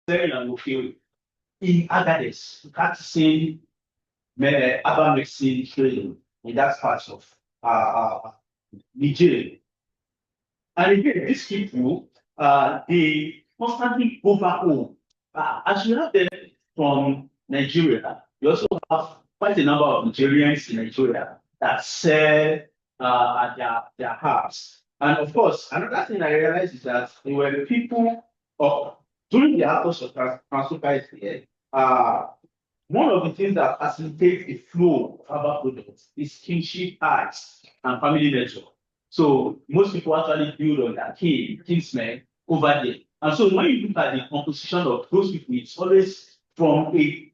very okay in Agadez, practicing urban medicine training in that part of Nigeria. And again, these people, they constantly go back home. As you have them from Nigeria, you also have quite a number of Nigerians in Nigeria that sell their house. And of course, another thing I realized is that there were people of during the outburst of transfer here, one of the things that facilitates the flow of urban products is kinship ties and family network. So most people actually build on their kinsmen over there. And so when you look at the composition of those people, it's always from the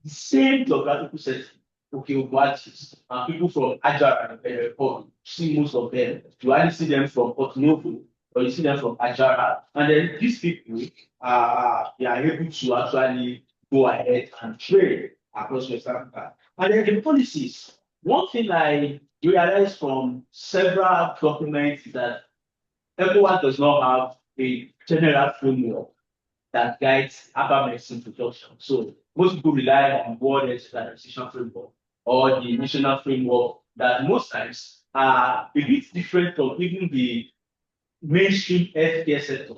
same geographical setting. Okay, Obuachis, and people from Ajara and you see most of them. You only see them from Port Novo, or you see them from Ajara. And then these people, they are able to actually go ahead and trade across West Africa. And then the policies. One thing I realized from several documents is that everyone does not have a general framework that guides urban medicine production. So most people rely on World Health Organization framework or the national framework that most times are a bit different from even the mainstream healthcare sector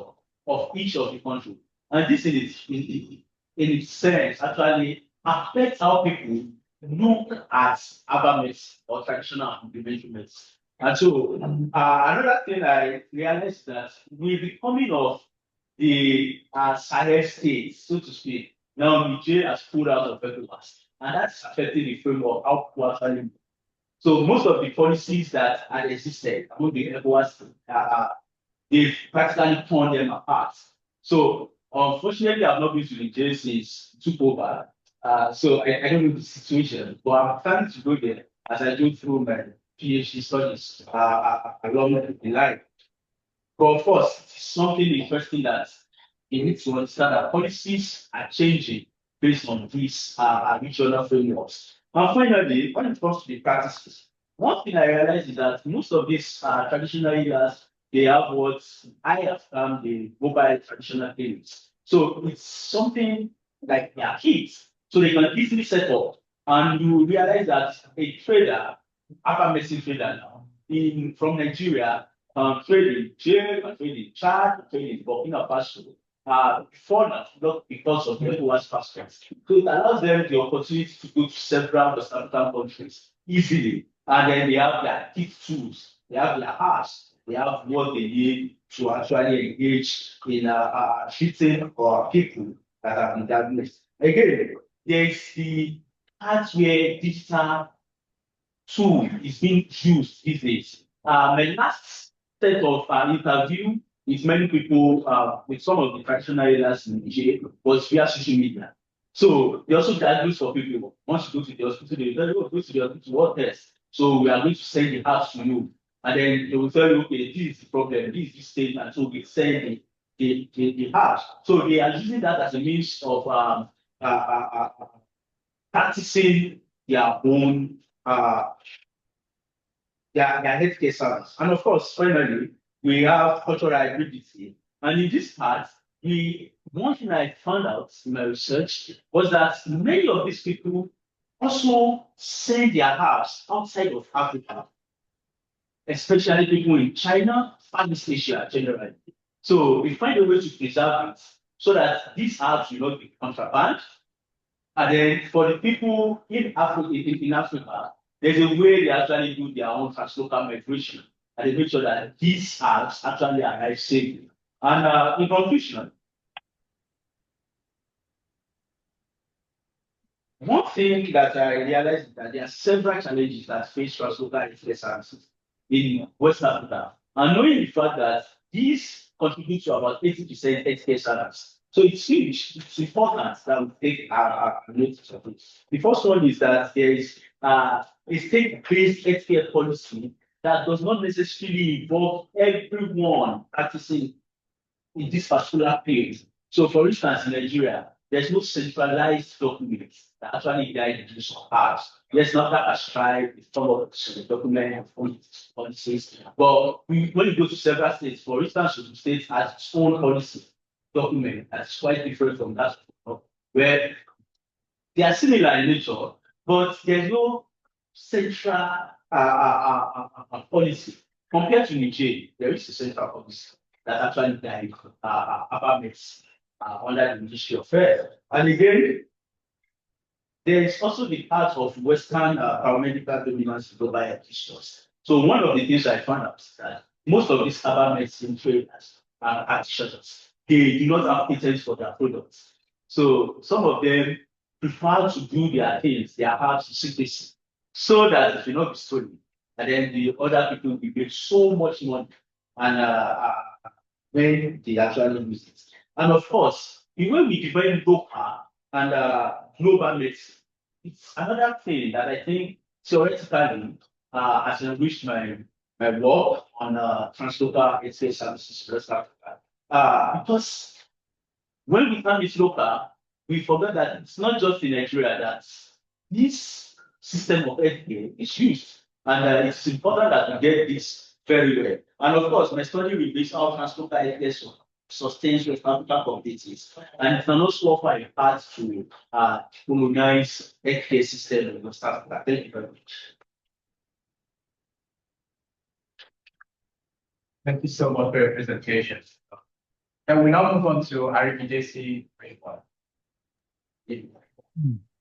of each of the country. And this in its sense actually affects how people look at urban medicine or traditional complementary medicine. And so another thing I realized is that with the coming of the Sahel states, so to speak, now Niger has pulled out of ECOWAS, and that's affecting the framework of how people actually. So most of the policies that had existed among the ECOWAS, they've practically torn them apart. So unfortunately, I've not been to Niger since it took over. So I don't know the situation, but I'm planning to go there as I go through my PhD studies along the line. But of course, it's something interesting that you need to understand that policies are changing based on these regional frameworks. And finally, when it comes to the practices, one thing I realized is that most of these traditional areas, they have what I have termed the mobile traditional clinics. So it's something like their kids. So they can easily set up. And you realize that a trader, upper medicine trader now, from Nigeria, trading jail, trading Chad, trading Burkina Faso, before now, not because of everyone's passports. So it allows them the opportunity to go to several West African countries easily. And then they have their kit tools, they have their apps, they have what they need to actually engage in treating or people that have been diagnosed. Again, there's the hardware digital tool is being used these days. My last set of interview with many people, with some of the traditional leaders in Nigeria, was via social media. So they also diagnose for people. Once you go to the hospital, they tell you, oh, go to the hospital, what test? So we are going to send the apps to you. And then they will tell you, okay, this is the problem, this is the state, and so we send the apps. So they are using that as a means of practicing their own their healthcare service. And of course, finally, we have cultural hybridity. And in this part, one thing I found out in my research was that many of these people also send their herbs outside of Africa, especially people in China, Far East Asia generally. So we find a way to preserve it so that these herbs will not be contraband. And then for the people in Africa, there's a way they actually do their own translocal migration. And they make sure that these herbs actually arrive safely. And in conclusion, one thing that I realized is that there are several challenges that face translocal healthcare services in West Africa. And knowing the fact that these contribute to about 80% healthcare service. So it's huge, it's important that we take notice of it. The first one is that there is a state-based healthcare policy that does not necessarily involve everyone practicing in this particular field. So for instance, in Nigeria, there's no centralized document that actually guide the use of parts. Yes, not that ascribe some of the document policies, but when you go to several states, for instance, the state has its own policy document that's quite different from that, where they are similar in nature, but there's no central policy. Compared to Niger, there is a central policy that actually guides apartments under the Ministry of Health. And again, there is also the part of Western paramedical dominance in global health issues. So one of the things I found out is that most of these herbal medicine traders are practitioners. They do not have patents for their products. So some of them prefer to do their things, their herbs in secrecy, so that it will not be stolen. And then the other people will get so much money and when they actually use it. And of course, the way we define local and global medicine, it's another thing that I think theoretically has enriched my work on translocal healthcare services in West Africa. Because when we term it local, we forget that it's not just in Nigeria that this system of healthcare is used. And it's important that we get this very well. And of course, my study reveals how translocal healthcare sustains West African communities. And it can also offer a path to colonize healthcare system in West Africa. Thank you very much. Thank you so much for your presentation. And we now move on to RPJC Raymond.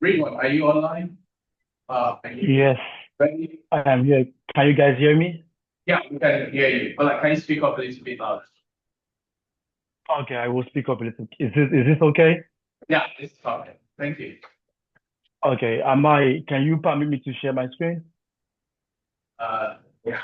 Raymond, are you online? Yes, Ready? I am here. Can you guys hear me? Yeah, we can hear you. But like, can you speak up a little bit louder? Okay, I will speak up a little. Is this okay? Yeah, it's fine. Thank you. Okay, can you permit me to share my screen? Yeah.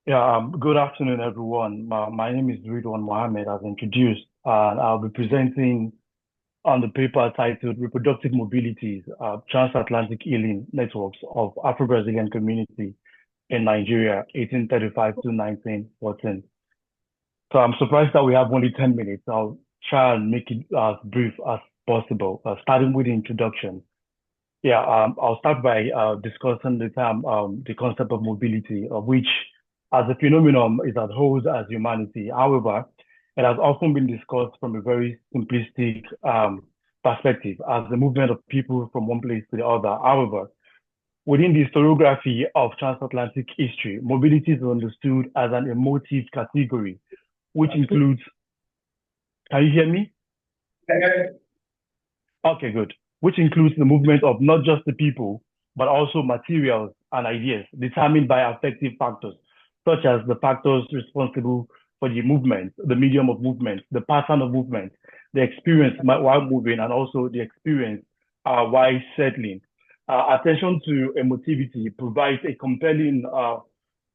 Yeah, good afternoon, everyone. My name is Ridwan Mohammed, as introduced, and I'll be presenting on the paper titled Reproductive Mobilities, Transatlantic Healing Networks of Afro-Brazilian Community in Nigeria, 1835 to 1914. So I'm surprised that we have only 10 minutes. I'll try and make it as brief as possible, starting with the introduction. Yeah, I'll start by discussing the concept of mobility, of which, as a phenomenon, is at hold as humanity. However, it has often been discussed from a very simplistic perspective as the movement of people from one place to the other. However, within the historiography of transatlantic history, mobility is understood as an emotive category, which includes, can you hear me? Okay, good. Which includes the movement of not just the people, but also materials and ideas determined by affective factors, such as the factors responsible for the movement, the medium of movement, the pattern of movement, the experience while moving, and also the experience while settling. Attention to emotivity provides a compelling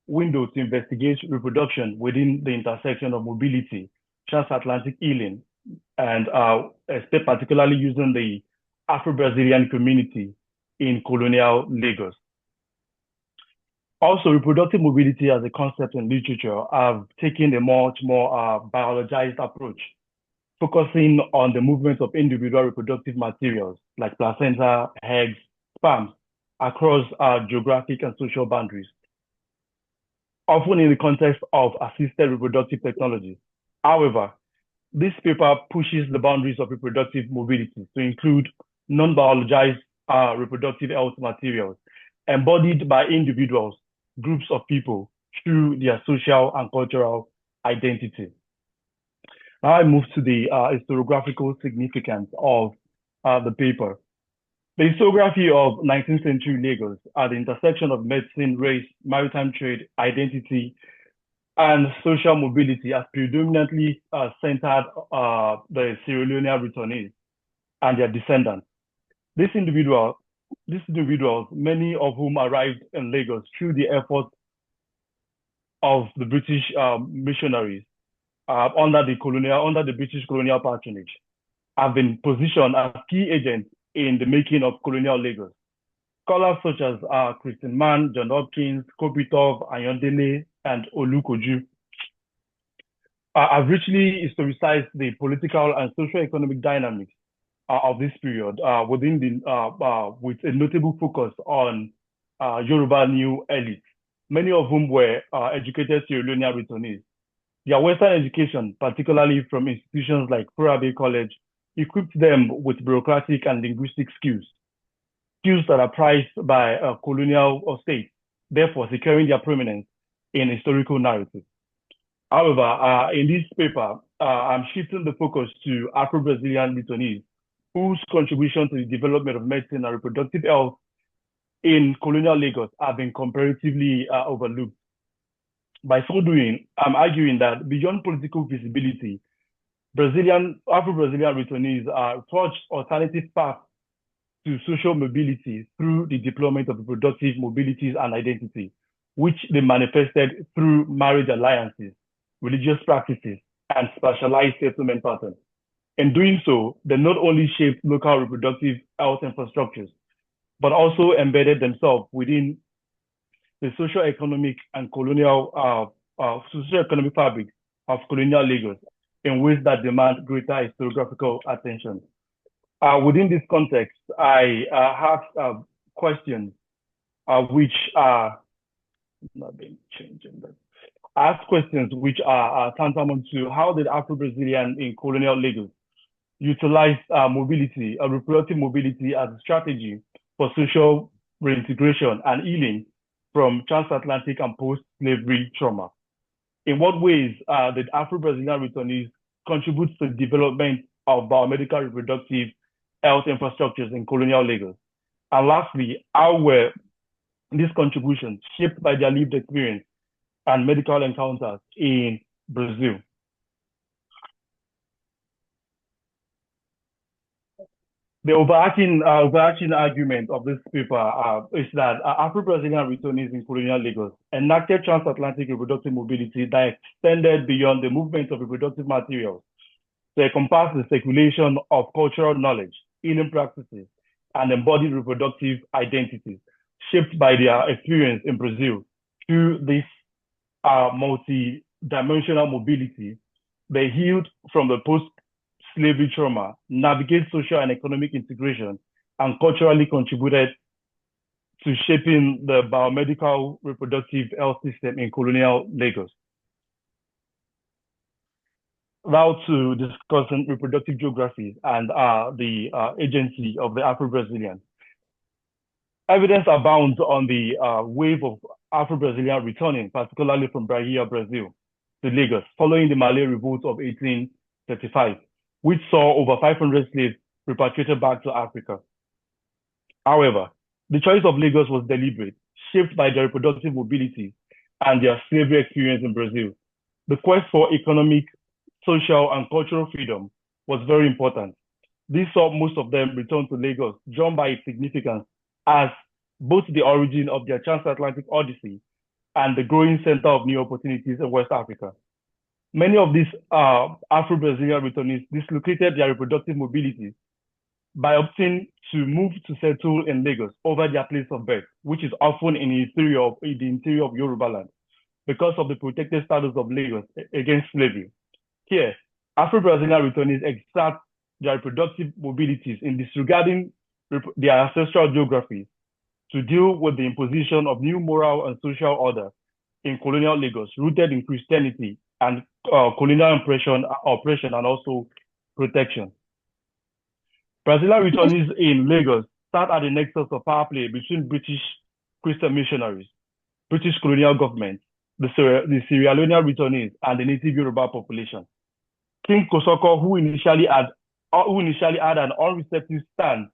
window to investigate reproduction within the intersection of mobility, transatlantic healing, and particularly using the Afro-Brazilian community in colonial Lagos. Also, reproductive mobility as a concept in literature have taken a much more biologized approach, focusing on the movement of individual reproductive materials like placenta, eggs, sperm across geographic and social boundaries, often in the context of assisted reproductive technologies. However, this paper pushes the boundaries of reproductive mobility to include non-biologized reproductive health materials embodied by individuals, groups of people through their social and cultural identity. Now I move to the historiographical significance of the paper. The historiography of 19th century Lagos at the intersection of medicine, race, maritime trade, identity, and social mobility as predominantly centered the Sierra Leonean returnees and their descendants. These individuals, many of whom arrived in Lagos through the efforts of the British missionaries under the British colonial patronage, have been positioned as key agents in the making of colonial Lagos. Scholars such as Christian Mann, John Hopkins, Kopitov, Ayondele, and Olukoju have richly historicized the political and socio-economic dynamics of this period with a notable focus on Yoruba new elites, many of whom were educated Sierra Leonean returnees. Their Western education, particularly from institutions like 45pm College, equipped them with bureaucratic and linguistic skills that are prized by colonial states, therefore securing their prominence in historical narrative. However, in this paper, I'm shifting the focus to Afro-Brazilian returnees, whose contribution to the development of medicine and reproductive health in colonial Lagos have been comparatively overlooked. By so doing, I'm arguing that beyond political visibility, Afro-Brazilian returnees forged alternative paths to social mobility through the deployment of reproductive mobilities and identity, which they manifested through marriage alliances, religious practices, and specialized settlement patterns. In doing so, they not only shaped local reproductive health infrastructures, but also embedded themselves within the socio-economic and socio-economic fabric of colonial Lagos in ways that demand greater historiographical attention. Within this context, I have questions which are not being changed. I ask questions which are tantamount to how did Afro-Brazilian in colonial Lagos utilize mobility, reproductive mobility as a strategy for social reintegration and healing from transatlantic and post-slavery trauma? In what ways did Afro-Brazilian returnees contribute to the development of biomedical reproductive health infrastructures in colonial Lagos? And lastly, how were these contributions shaped by their lived experience and medical encounters in Brazil? The overarching argument of this paper is that Afro-Brazilian returnees in colonial Lagos enacted transatlantic reproductive mobility that extended beyond the movement of reproductive materials to encompass the circulation of cultural knowledge, healing practices, and embodied reproductive identities shaped by their experience in Brazil. Through this multi-dimensional mobility, they healed from the post-slavery trauma, navigate social and economic integration, and culturally contributed to shaping the biomedical reproductive health system in colonial Lagos. Now to discussing reproductive geography and the agency of the Afro-Brazilians. Evidence abounds on the wave of Afro-Brazilian returning, particularly from Bahia, Brazil, to Lagos, following the Malay Revolt of 1835, which saw over 500 slaves repatriated back to Africa. However, the choice of Lagos was deliberate, shaped by their reproductive mobility and their slavery experience in Brazil. The quest for economic, social, and cultural freedom was very important. This saw most of them return to Lagos, drawn by its significance as both the origin of their transatlantic odyssey and the growing center of new opportunities in West Africa. Many of these Afro-Brazilian returnees dislocated their reproductive mobilities by opting to move to settle in Lagos over their place of birth, which is often in the interior of Yoruba land, because of the protected status of Lagos against slavery. Here, Afro-Brazilian returnees exert their reproductive mobilities in disregarding their ancestral geographies to deal with the imposition of new moral and social order in colonial Lagos, rooted in Christianity and colonial oppression, and also protection. Brazilian returnees in Lagos sat at the nexus of power play between British Christian missionaries, British colonial government, the Sierra Leonean returnees, and the native Yoruba population. King Kosoko, who initially had an unreceptive stance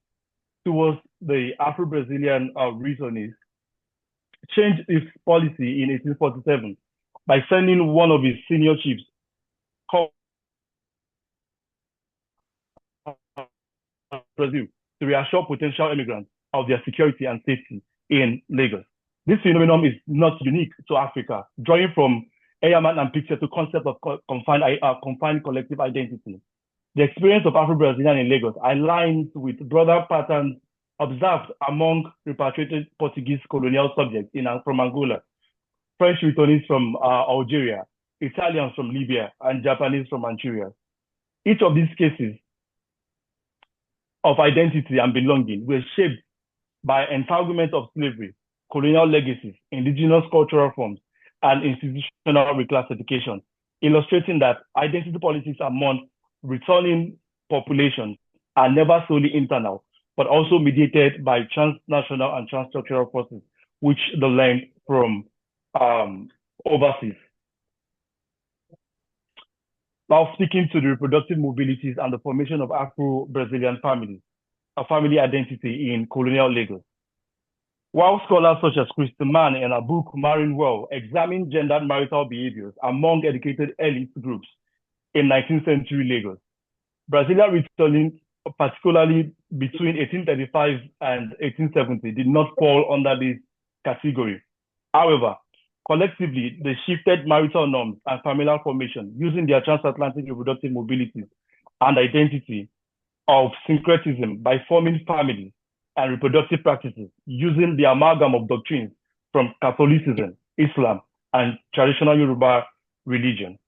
towards the Afro-Brazilian returnees, changed its policy in 1847 by sending one of his senior chiefs called Brazil to reassure potential immigrants of their security and safety in Lagos. This phenomenon is not unique to Africa, drawing from Eyaman and Pictet concept of confined collective identity. The experience of Afro-Brazilian in Lagos aligns with broader patterns observed among repatriated Portuguese colonial subjects from Angola, French returnees from Algeria, Italians from Libya, and Japanese from Manchuria. Each of these cases of identity and belonging were shaped by entanglement of slavery, colonial legacies, indigenous cultural forms, and institutional reclassification, illustrating that identity politics among returning populations are never solely internal, but also mediated by transnational and transstructural forces, which they learned from overseas. Now speaking to the reproductive mobilities and the formation of Afro-Brazilian families, a family identity in colonial Lagos. While scholars such as Christy Mann in her book Marrying Well examine gendered marital behaviors among educated elite groups in 19th century Lagos, Brazilian returning, particularly between 1835 and 1870, did not fall under this category. However, collectively, they shifted marital norms and familial formation using their transatlantic reproductive mobilities and identity of syncretism by forming families and reproductive practices using the amalgam of doctrines from Catholicism, Islam, and traditional Yoruba religion.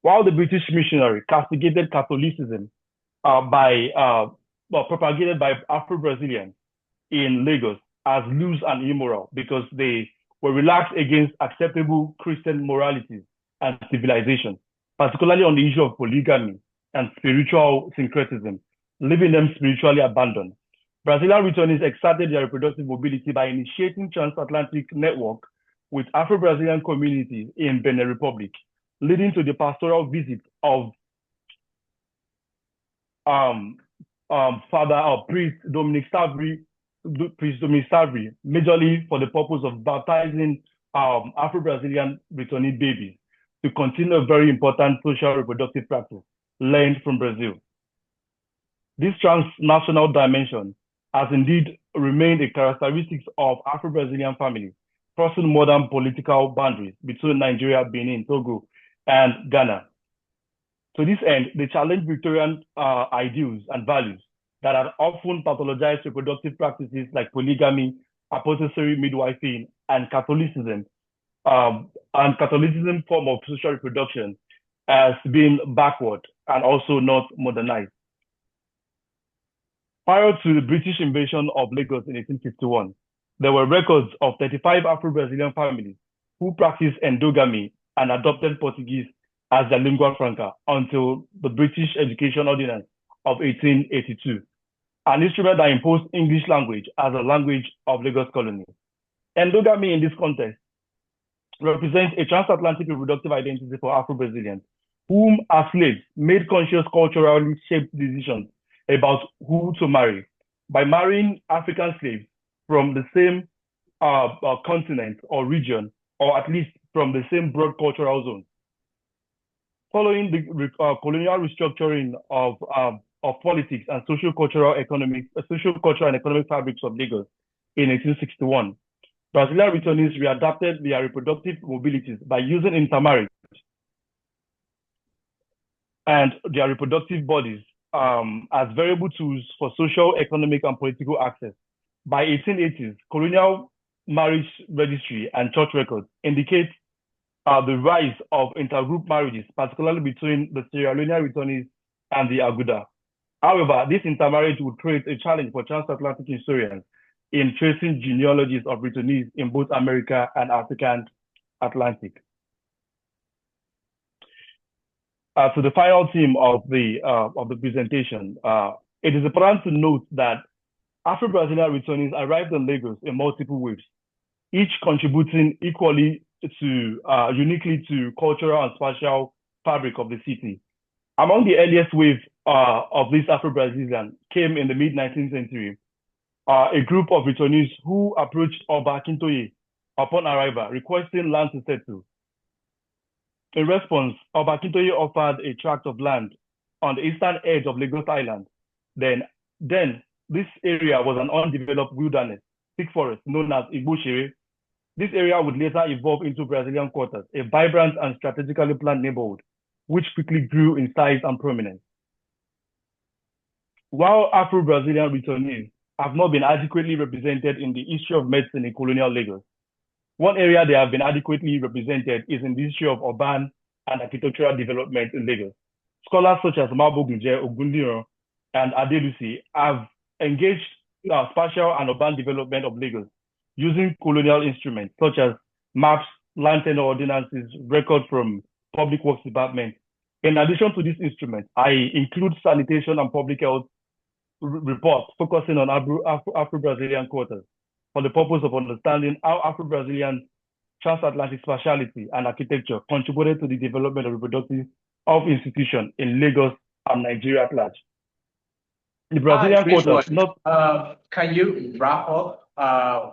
While the British missionary castigated Catholicism propagated by Afro-Brazilians in Lagos as loose and immoral because they were relaxed against acceptable Christian moralities and civilization, particularly on the issue of polygamy and spiritual syncretism, leaving them spiritually abandoned. Brazilian returnees exerted their reproductive mobility by initiating transatlantic network with Afro-Brazilian communities in Benin Republic, leading to the pastoral visit of Father or Priest Dominic Savary, majorly for the purpose of baptizing Afro-Brazilian returnee babies to continue a very important social reproductive practice learned from Brazil. This transnational dimension has indeed remained a characteristic of Afro-Brazilian families, crossing modern political boundaries between Nigeria, Benin, Togo, and Ghana. To this end, they challenge Victorian ideals and values that have often pathologized reproductive practices like polygamy, apothecary midwifing, and Catholicism form of social reproduction as being backward and also not modernized. Prior to the British invasion of Lagos in 1851, there were records of 35 Afro-Brazilian families who practiced endogamy and adopted Portuguese as their lingua franca until the British Education Ordinance of 1882, an instrument that imposed English language as a language of Lagos colony. Endogamy in this context represents a transatlantic reproductive identity for Afro-Brazilians, whom as slaves made conscious culturally shaped decisions about who to marry by marrying African slaves from the same continent or region, or at least from the same broad cultural zone. Following the colonial restructuring of politics and social cultural and economic fabrics of Lagos in 1861, Brazilian returnees readapted their reproductive mobilities by using intermarriage and their reproductive bodies as variable tools for social, economic, and political access. By 1880s, colonial marriage registry and church records indicate the rise of intergroup marriages, particularly between the Sierra Leonean returnees and the Aguda. However, this intermarriage would create a challenge for transatlantic historians in tracing genealogies of returnees in both America and African Atlantic. To the final theme of the presentation, it is important to note that Afro-Brazilian returnees arrived in Lagos in multiple waves, each contributing equally to uniquely to cultural and spatial fabric of the city. Among the earliest wave of these Afro-Brazilian came in the mid-19th century, a group of returnees who approached Oba Akintoye upon arrival, requesting land to settle. In response, Oba Akintoye offered a tract of land on the eastern edge of Lagos Island. Then this area was an undeveloped wilderness, thick forest known as Igbo. This area would later evolve into Brazilian quarters, a vibrant and strategically planned neighborhood, which quickly grew in size and prominence. While Afro-Brazilian returnees have not been adequately represented in the history of medicine in colonial Lagos, one area they have been adequately represented is in the history of urban and architectural development in Lagos. Scholars such as Mabo Gunje, Ogundiran, and Adelusi have engaged spatial and urban development of Lagos using colonial instruments such as maps, land tenure ordinances, records from public works department. In addition to these instruments, I include sanitation and public health reports focusing on Afro-Brazilian quarters for the purpose of understanding how Afro-Brazilian transatlantic spatiality and architecture contributed to the development of reproductive health institutions in Lagos and Nigeria at large. The Brazilian quarters, can you wrap up?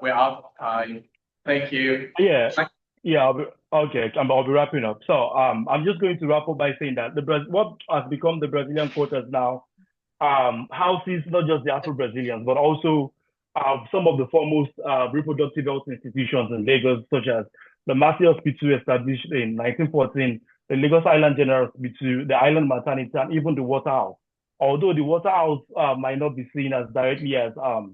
We're out of time. Thank you. Yeah, I'll be wrapping up. So I'm just going to wrap up by saying that what has become the Brazilian quarters now houses not just the Afro-Brazilians, but also some of the foremost reproductive health institutions in Lagos, such as the Mercy Hospital established in 1914, the Lagos Island General Hospital, the Island Maternity, and even the Waterhouse. Although the Waterhouse might not be seen as directly as a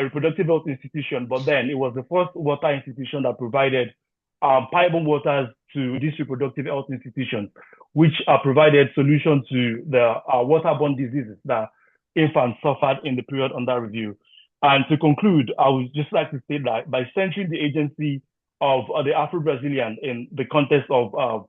reproductive health institution, but then it was the first water institution that provided potable waters to these reproductive health institutions, which provided solutions to the waterborne diseases that infants suffered in the period under review. And to conclude, I would just like to state that by centering the agency of the Afro-Brazilian in the context of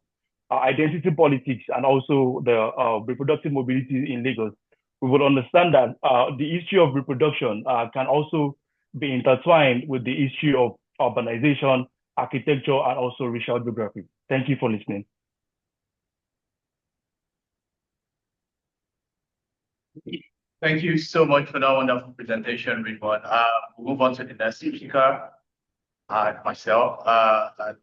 identity politics and also the reproductive mobility in Lagos, we will understand that the issue of reproduction can also be intertwined with the issue of urbanization, architecture, and also racial geography. Thank you for listening. Thank you so much for that wonderful presentation, Ridwan. We'll move on to the next speaker, myself. Hi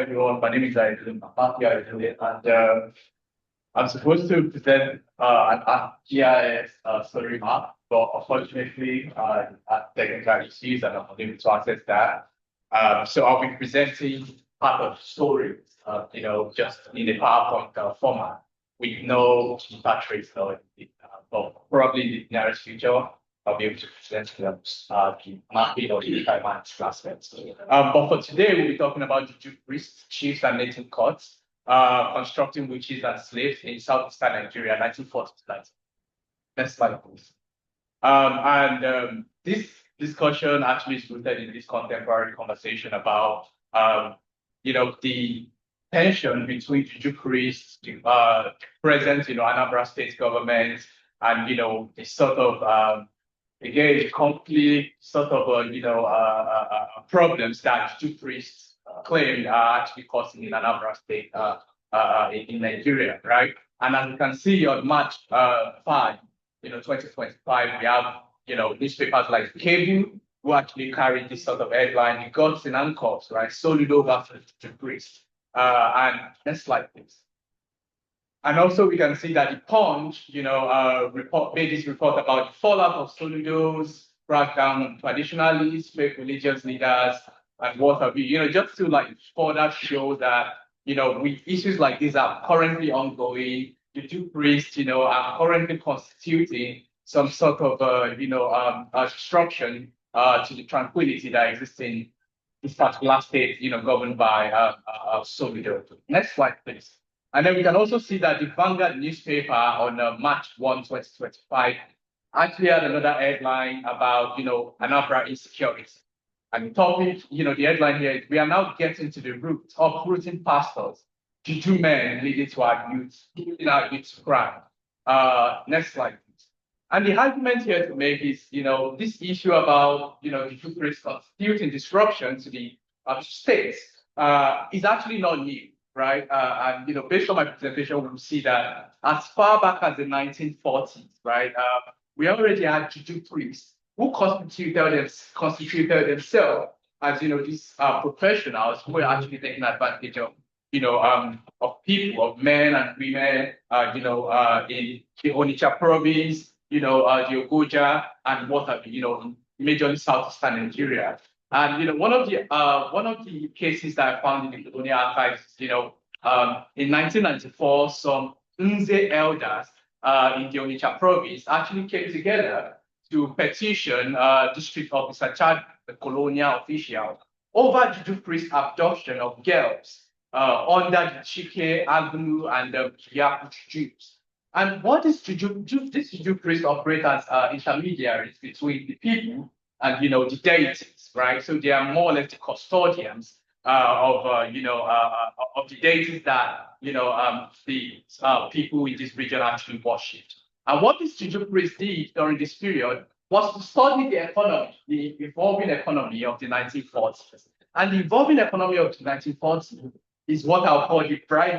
everyone, my name is Aydin. And I'm supposed to present an GIS story map, but unfortunately, technical issues and I'm unable to access that. So I'll be presenting part of the story, just in a PowerPoint format with no trace, but probably in the nearest future, I'll be able to present them the mapping or the climatic aspects. But for today, we'll be talking about the Juju priests, chiefs, and native courts, constructing witches and slaves in southeastern Nigeria, 1940s. Next slide, please. This discussion actually is rooted in this contemporary conversation about, the tension between Juju priests, present, Anambra state government, and, the sort of, again, conflict, sort of, problems that Juju priests claim are actually causing in Anambra state in Nigeria, right? And as you can see on March 5, 2025, we have, newspapers like Cable, who actually carry this sort of headline, the gods in handcuffs, right? Soludo versus Juju priests. And next slide, please. And also we can see that the Punch, made this report about the fallout of Soludos, crackdown on traditionalists, fake religious leaders, and what have you, just to further show that, issues like these are currently ongoing, juju priests, are currently constituting some sort of, disruption to the tranquility that exists in this particular state, governed by Solidarity. Next slide, please. And then we can also see that the Vanguard newspaper on March 1, 2025, actually had another headline about, Anambra insecurity. And the topic, the headline here is, we are now getting to the root of rooting pastors, juju men leading to our youth, leading our youth to crime. Next slide, please. And the argument here to make is, this issue about, juju priests constituting disruption to the states is actually not new, right? And, based on my presentation, we'll see that as far back as the 1940s, right, we already had juju priests who constituted themselves as, these professionals who were actually taking advantage of, of people, of men and women, in the Onitsha province, the Ogoja and what have you, majorly southeastern Nigeria. And one of the cases that I found in the colonial archives, in 1994, some Nze elders in the Onitsha province actually came together to petition district officer Chad, the colonial official, over juju priest abduction of girls under the Chike, Agnu, and the Yaku Jews. And what is this juju priest operate as intermediaries between the people and the deities, right? So they are more or less the custodians of the deities that the people in this region actually worshipped. And what this juju priest did during this period was to study the economy, the evolving economy of the 1940s. And the evolving economy of the 1940s is what I'll call the bride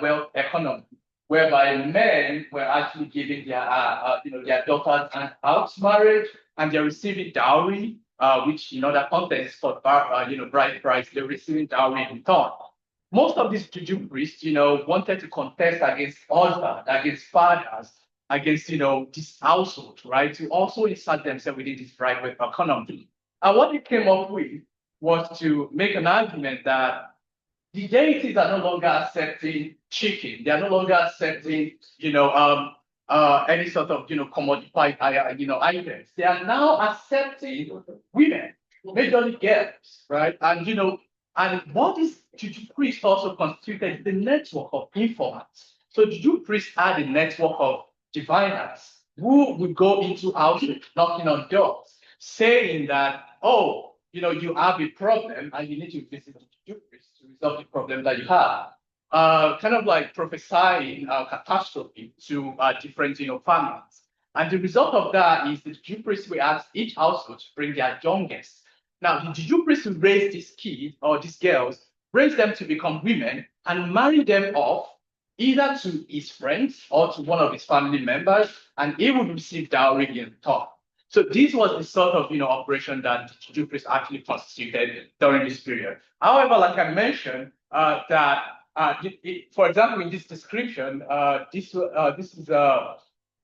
wealth economy, whereby men were actually giving their daughters an house marriage, and they're receiving dowry, which in other contexts called bride price, they're receiving dowry in return. Most of these juju priests, wanted to contest against husbands, against fathers, against, this household, right? To also insert themselves within this bride wealth economy. And what they came up with was to make an argument that the deities are no longer accepting chicken. They are no longer accepting, any sort of, commodified, items. They are now accepting women, majorly girls, right? And what is juju priest also constituted the network of informants. So juju priest had a network of diviners who would go into houses, knocking on doors, saying that, oh, you have a problem and you need to visit the juju priest to resolve the problem that you have. Kind of like prophesying catastrophe to different families. And the result of that is the juju priest will ask each household to bring their youngest. Now, the juju priest will raise these kids or these girls, raise them to become women, and marry them off either to his friends or to one of his family members, and he would receive dowry in return. So this was the sort of operation that the juju priest actually constituted during this period. However, like I mentioned, for example, in this description, this is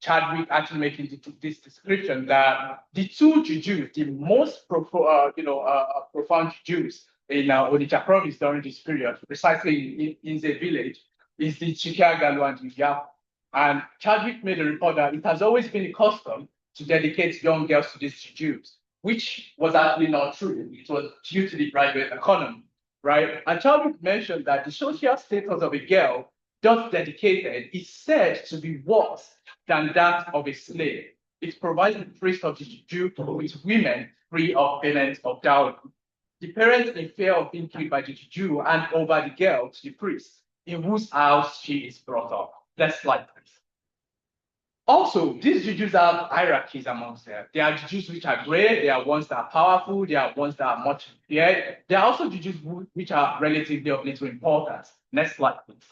Chadwick actually making this description that the two jujus, the most profound jujus in Onitsha province during this period, precisely in the village, is the Chikiagalu and Yaku. And Chadwick made a report that it has always been a custom to dedicate young girls to these jujus, which was actually not true. It was due to the private economy, right? And Chadwick mentioned that the social status of a girl thus dedicated is said to be worse than that of a slave. It provides the priest of the juju with women free of payment of dowry. The parents in fear of being killed by the juju hand over the girl to the priest, in whose house she is brought up. Next slide, please. Also, these jujus have hierarchies amongst them. There are jujus which are great, there are ones that are powerful, there are ones that are much feared. There are also jujus which are relatively of little importance. Next slide, please.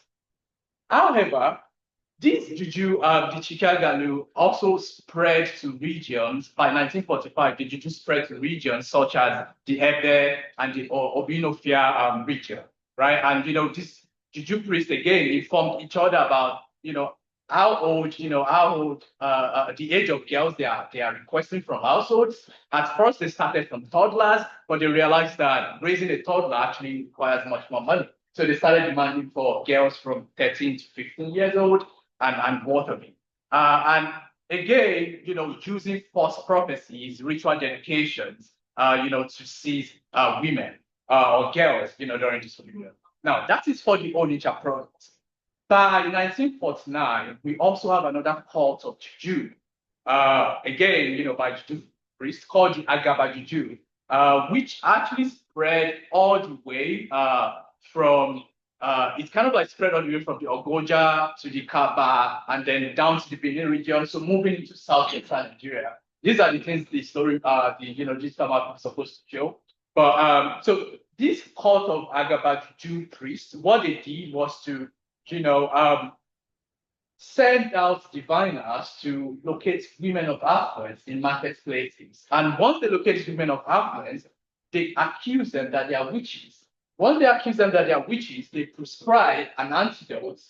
However, this juju, the Chikagalu, also spread to regions. By 1945, the juju spread to regions such as the Ebe and the Obinofia region, right? And this juju priests again informed each other about how old the age of girls they are requesting from households. At first, they started from toddlers, but they realized that raising a toddler actually requires much more money. So they started demanding for girls from 13 to 15 years old and watering. And again, using false prophecies, ritual dedications, to seize women or girls, during this period. Now, that is for the Onitsha province. By 1949, we also have another cult of Juju. Again, by Juju priests called the Agaba Juju, which actually spread all the way from it's kind of like spread all the way from the Ogoja to the Kaba and then down to the Benin region, so moving into southwestern Nigeria. These are the things the story, this map is supposed to show. But so this cult of Agaba Juju priests, what they did was to, send out diviners to locate women of affluence in marketplaces. And once they locate women of affluence, they accuse them that they are witches. Once they accuse them that they are witches, they prescribe an antidote,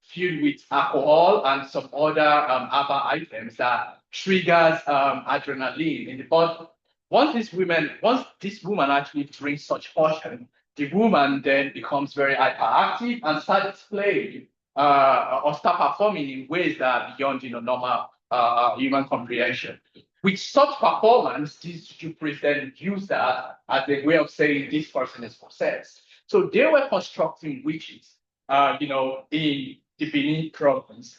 filled with alcohol and some other other items that triggers adrenaline in the body. Once this woman actually drinks such potion, the woman then becomes very hyperactive and starts playing or start performing in ways that are beyond normal human comprehension. With such performance, these Juju priests then use that as a way of saying this person is possessed. So they were constructing witches, in the Benin province,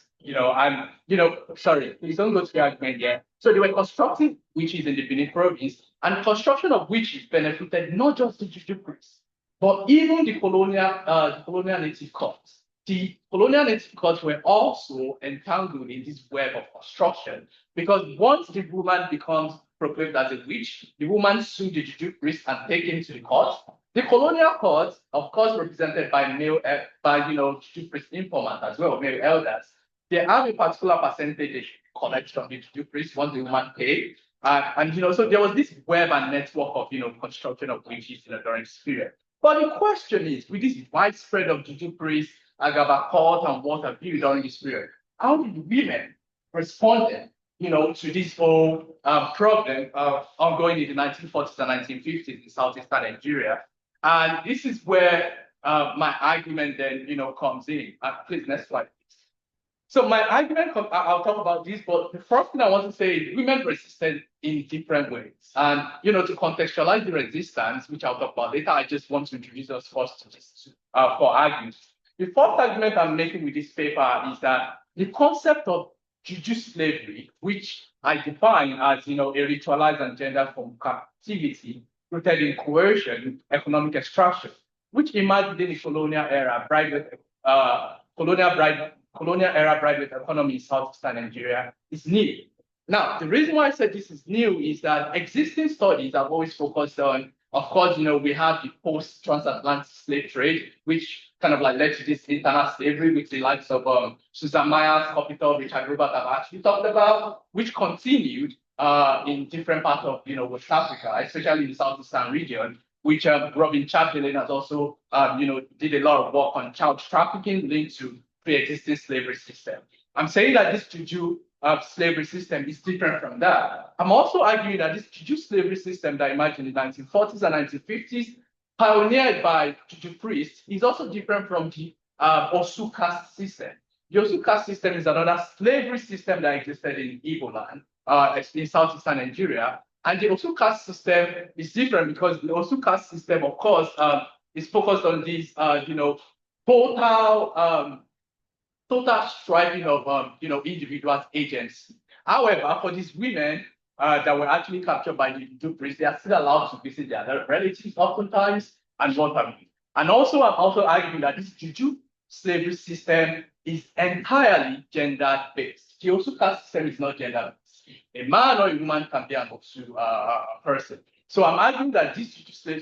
sorry, please don't go to the argument yet. So they were constructing witches in the Benin province, and the construction of witches benefited not just the Juju priests, but even the colonial native cults. The colonial native cults were also entangled in this web of construction because once the woman becomes proclaimed as a witch, the woman sued the Juju priest and taken to the court. The colonial court, of course, represented by Juju priest informant as well, male elders, they have a particular percentage they should collect from the Juju priest once the woman paid. So there was this web and network of construction of witches during this period. But the question is, with this widespread of Juju priests, Agaba cult and what have you during this period, how did women respond to this whole problem ongoing in the 1940s and 1950s in southeastern Nigeria? And this is where my argument then comes in. Please, next slide. So my argument, I'll talk about this, but the first thing I want to say is women resisted in different ways. And, to contextualize the resistance, which I'll talk about later, I just want to introduce us first to this for arguments. The first argument I'm making with this paper is that the concept of Juju slavery, which I define as, a ritualized and gender form captivity rooted in coercion, economic extraction, which emerged within the colonial era private economy in southeastern Nigeria, is new. Now, the reason why I said this is new is that existing studies have always focused on, of course, we have the post-transatlantic slave trade, which kind of like led to this internal slavery, which the likes of Susan Myers, Capital, Richard Robert have actually talked about, which continued in different parts of West Africa, especially in the southeastern region, which Robin Chamberlain has also did a lot of work on child trafficking linked to pre-existing slavery system. I'm saying that this Juju slavery system is different from that. I'm also arguing that this Juju slavery system that emerged in the 1940s and 1950s, pioneered by Juju priests, is also different from the Osu caste system. The Osu caste system is another slavery system that existed in Igbo land, in southeastern Nigeria. And the Osu caste system is different because the Osu caste system, of course, is focused on this, total striving of individuals' agency. However, for these women that were actually captured by the Juju priests, they are still allowed to visit their relatives oftentimes and what have you. And also, I'm also arguing that this Juju slavery system is entirely gender-based. The Osu caste system is not gender-based. A man or a woman can be an Osu person. So I'm arguing that this Juju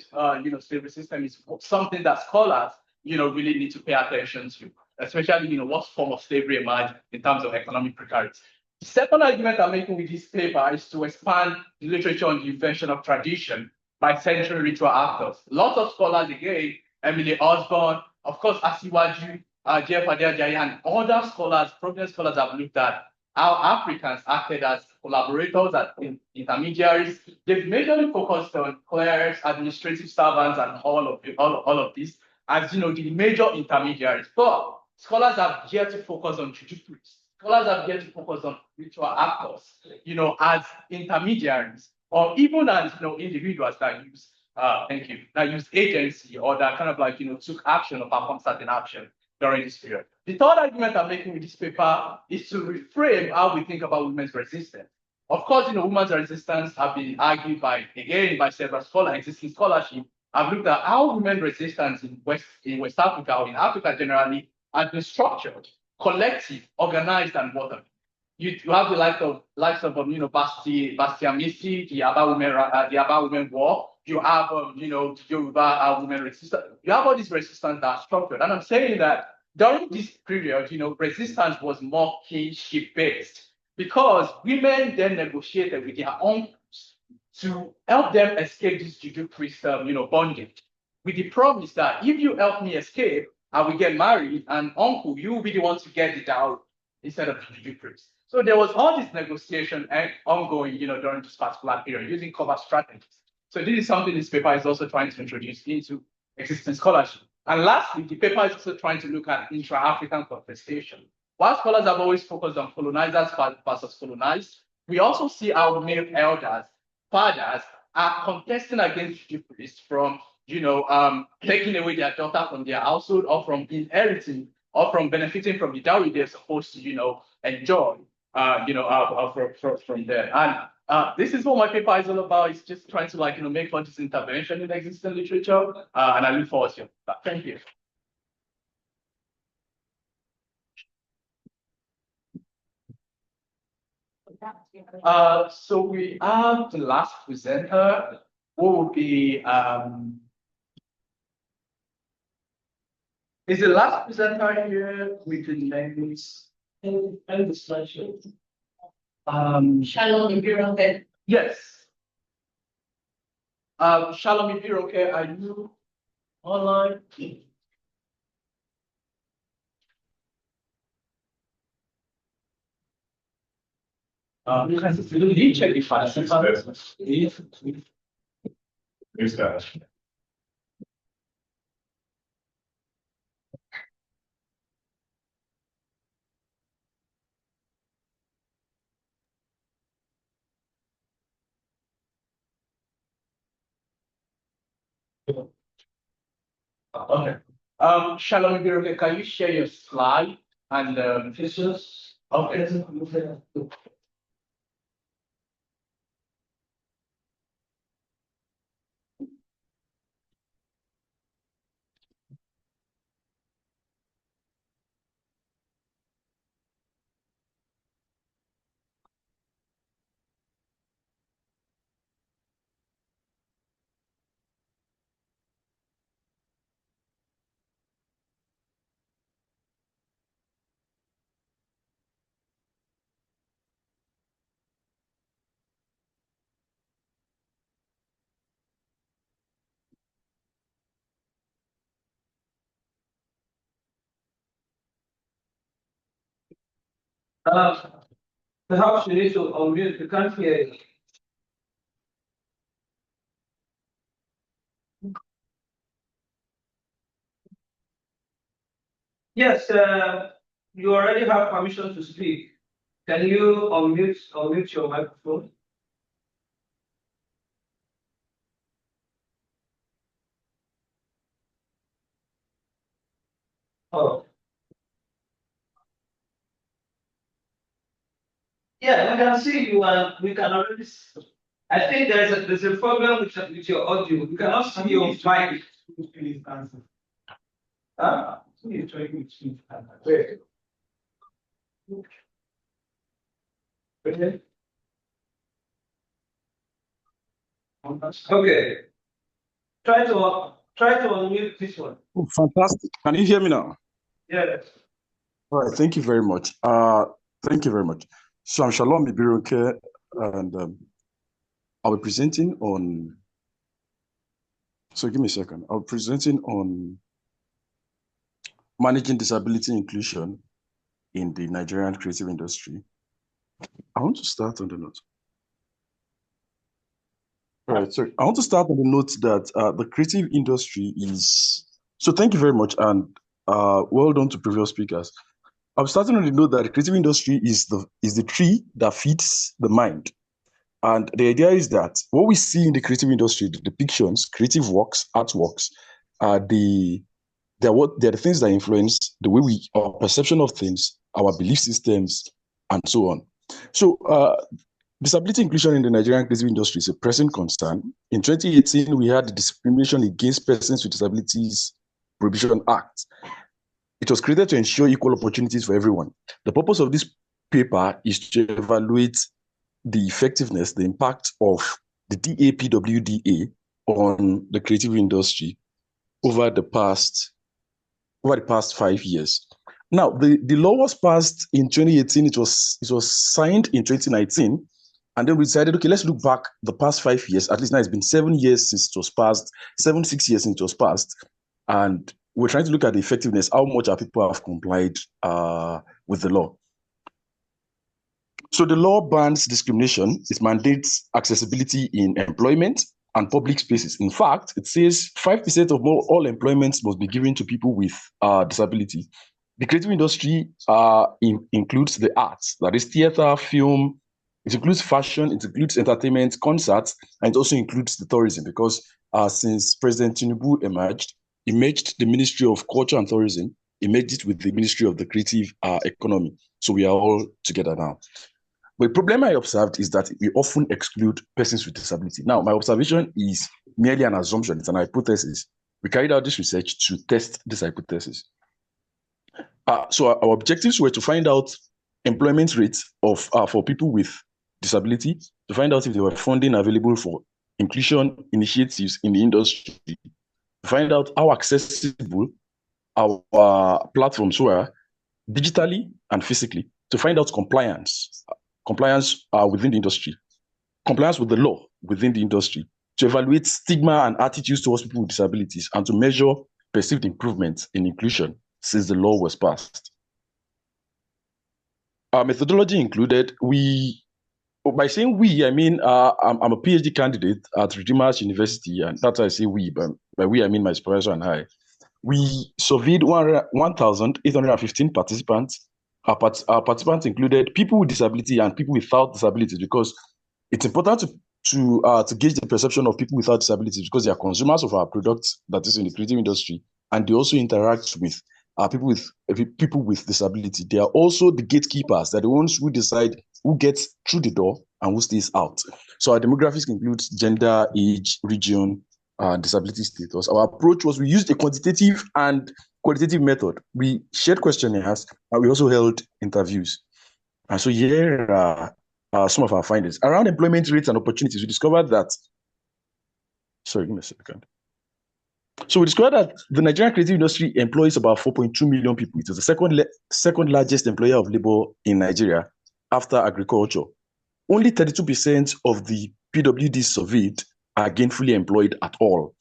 slavery system is something that scholars really need to pay attention to, especially what form of slavery emerged in terms of economic precarity. The second argument I'm making with this paper is to expand the literature on the invention of tradition by central ritual actors. Lots of scholars, again, Emily Osborne, of course, Asiwaju, Jeff Adeajayi, and other scholars, prominent scholars have looked at how Africans acted as collaborators and intermediaries. They've majorly focused on clerics, administrative servants, and all of this. as the major intermediaries. But scholars have yet to focus on juju priests. Scholars have yet to focus on ritual actors, as intermediaries, or even as individuals that use that use agency, or that kind of like took action or performed certain action during this period. The third argument I'm making with this paper is to reframe how we think about women's resistance. Of course, women's resistance have been argued by several scholars. Existing scholarship have looked at how women's resistance in West Africa, or in Africa generally, has been structured, collective, organized, and whatever. You have the likes of Bastia Misi, the Aba Women War. You have the Yoruba women resistance. You have all these resistance that are structured, and I'm saying that during this period, resistance was more kinship based, because women then negotiated with their uncles to help them escape this juju priest, bondage, with the promise that if you help me escape, I will get married, and uncle, you will be the one to get the dowry instead of the juju priest. So there was all this negotiation ongoing, during this particular period, using covert strategies. So this is something this paper is also trying to introduce into existing scholarship. And lastly, the paper is also trying to look at intra-African contestation. While scholars have always focused on colonizers versus colonized, we also see our male elders, fathers, are contesting against juju priests from, taking away their daughter from their household, or from inheriting, or from benefiting from the dowry they're supposed to, enjoy, from there. And this is what my paper is all about. It's just trying to make all this intervention in existing literature, and I look forward to it. Thank you. So we have the last presenter, who will be is the last presenter here with the names and the slideshow. Shalom Ibiroke. Yes. Shalom Ibiroke, are you online? Can you check the file? Who's that? Okay. Shalom Ibiroke, can you share your slide and pictures? Okay. Perhaps you need to unmute. You can't hear it. Yes, you already have permission to speak. Can you unmute your microphone? Oh. Yeah, we can see you, and we can already. I think there's a problem with your audio. We cannot see your mic. Please answer. Please try to speak. Okay. Try to unmute this one. Oh, fantastic. Can you hear me now? Yes. All right. Thank you very much. Thank you very much. So I'm Shalom Ibiroke, and I'll be presenting on. So give me a second. I'll be presenting on managing disability inclusion in the Nigerian creative industry. I want to start on the note. All right, so I want to start on the note that the creative industry is So thank you very much, and well done to previous speakers. I'm starting to know that the creative industry is the tree that feeds the mind. And the idea is that what we see in the creative industry, the depictions, creative works, artworks, are they're the things that influence the way our perception of things, our belief systems, and so on. So disability inclusion in the Nigerian creative industry is a pressing concern. In 2018, we had the Discrimination Against Persons with Disabilities Prohibition Act. It was created to ensure equal opportunities for everyone. The purpose of this paper is to evaluate the effectiveness, the impact of the DAPWDA on the creative industry over the past 5 years. Now, the law was passed in 2018. It was signed in 2019. And then we decided, okay, let's look back the past 5 years. At least now it's been 7 years since it was passed, 6 years since it was passed. And we're trying to look at the effectiveness, how much our people have complied with the law. So the law bans discrimination. It mandates accessibility in employment and public spaces. In fact, it says 5% of all employment must be given to people with disability. The creative industry includes the arts, that is theater, film, it includes fashion, it includes entertainment, concerts, and it also includes the tourism, because since President Tinubu emerged the Ministry of Culture and Tourism, merged it with the Ministry of the Creative Economy. So we are all together now. But the problem I observed is that we often exclude persons with disability. Now, my observation is merely an assumption, it's an hypothesis. We carried out this research to test this hypothesis. So our objectives were to find out employment rates for people with disability, to find out if there were funding available for inclusion initiatives in the industry, to find out how accessible our platforms were digitally and physically, to find out compliance within the industry, compliance with the law within the industry, to evaluate stigma and attitudes towards people with disabilities, and to measure perceived improvements in inclusion since the law was passed. Our methodology included, by saying we, I mean, I'm a PhD candidate at Redeemers University, and that's why I say we, but by we, I mean my supervisor and I. We surveyed 1,815 participants. Our participants included people with disability and people without disabilities, because it's important to gauge the perception of people without disabilities, because they are consumers of our products, that is in the creative industry, and they also interact with people with disability. They are also the gatekeepers. They're the ones who decide who gets through the door and who stays out. So our demographics includes gender, age, region, disability status. Our approach was we used a quantitative and qualitative method. We shared questionnaires, and we also held interviews. And so here are some of our findings. Around employment rates and opportunities, we discovered that, sorry, give me a second. So we discovered that the Nigerian creative industry employs about 4.2 million people. It is the second largest employer of labor in Nigeria after agriculture. Only 32% of the PWDs surveyed are gainfully employed at all.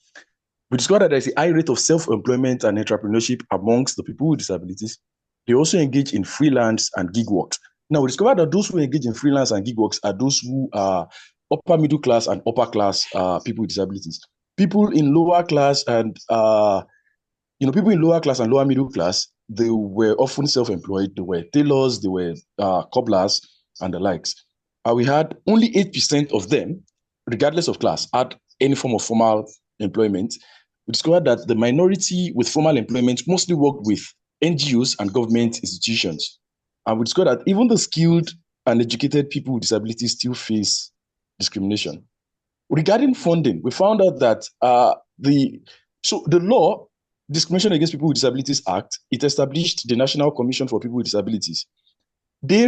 We discovered that there is a high rate of self-employment and entrepreneurship amongst the people with disabilities. They also engage in freelance and gig works. Now, we discovered that those who engage in freelance and gig works are those who are upper middle class and upper class people with disabilities. People in lower class and people in lower class and lower middle class, they were often self-employed. They were tailors, they were cobblers, and the likes. We had only 8% of them, regardless of class, had any form of formal employment. We discovered that the minority with formal employment mostly worked with NGOs and government institutions. And we discovered that even the skilled and educated people with disabilities still face discrimination. Regarding funding, we found out that the law, Discrimination Against People with Disabilities Act, it established the National Commission for People with Disabilities. They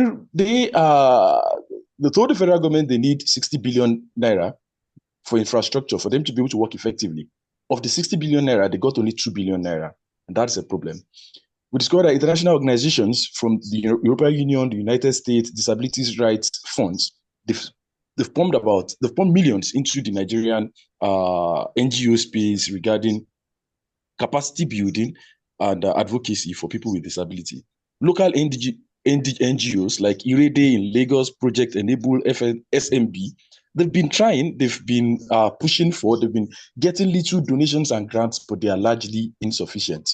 told the federal government they need 60 billion naira for infrastructure for them to be able to work effectively. Of the 60 billion naira, they got only 2 billion naira, and that's a problem. We discovered that international organizations from the European Union, the United States, Disabilities Rights Funds, they've pumped millions into the Nigerian NGO space regarding capacity building and advocacy for people with disability. Local NGOs like IREDE in Lagos, Project Enable SMB, they've been trying, they've been pushing for, they've been getting little donations and grants, but they are largely insufficient.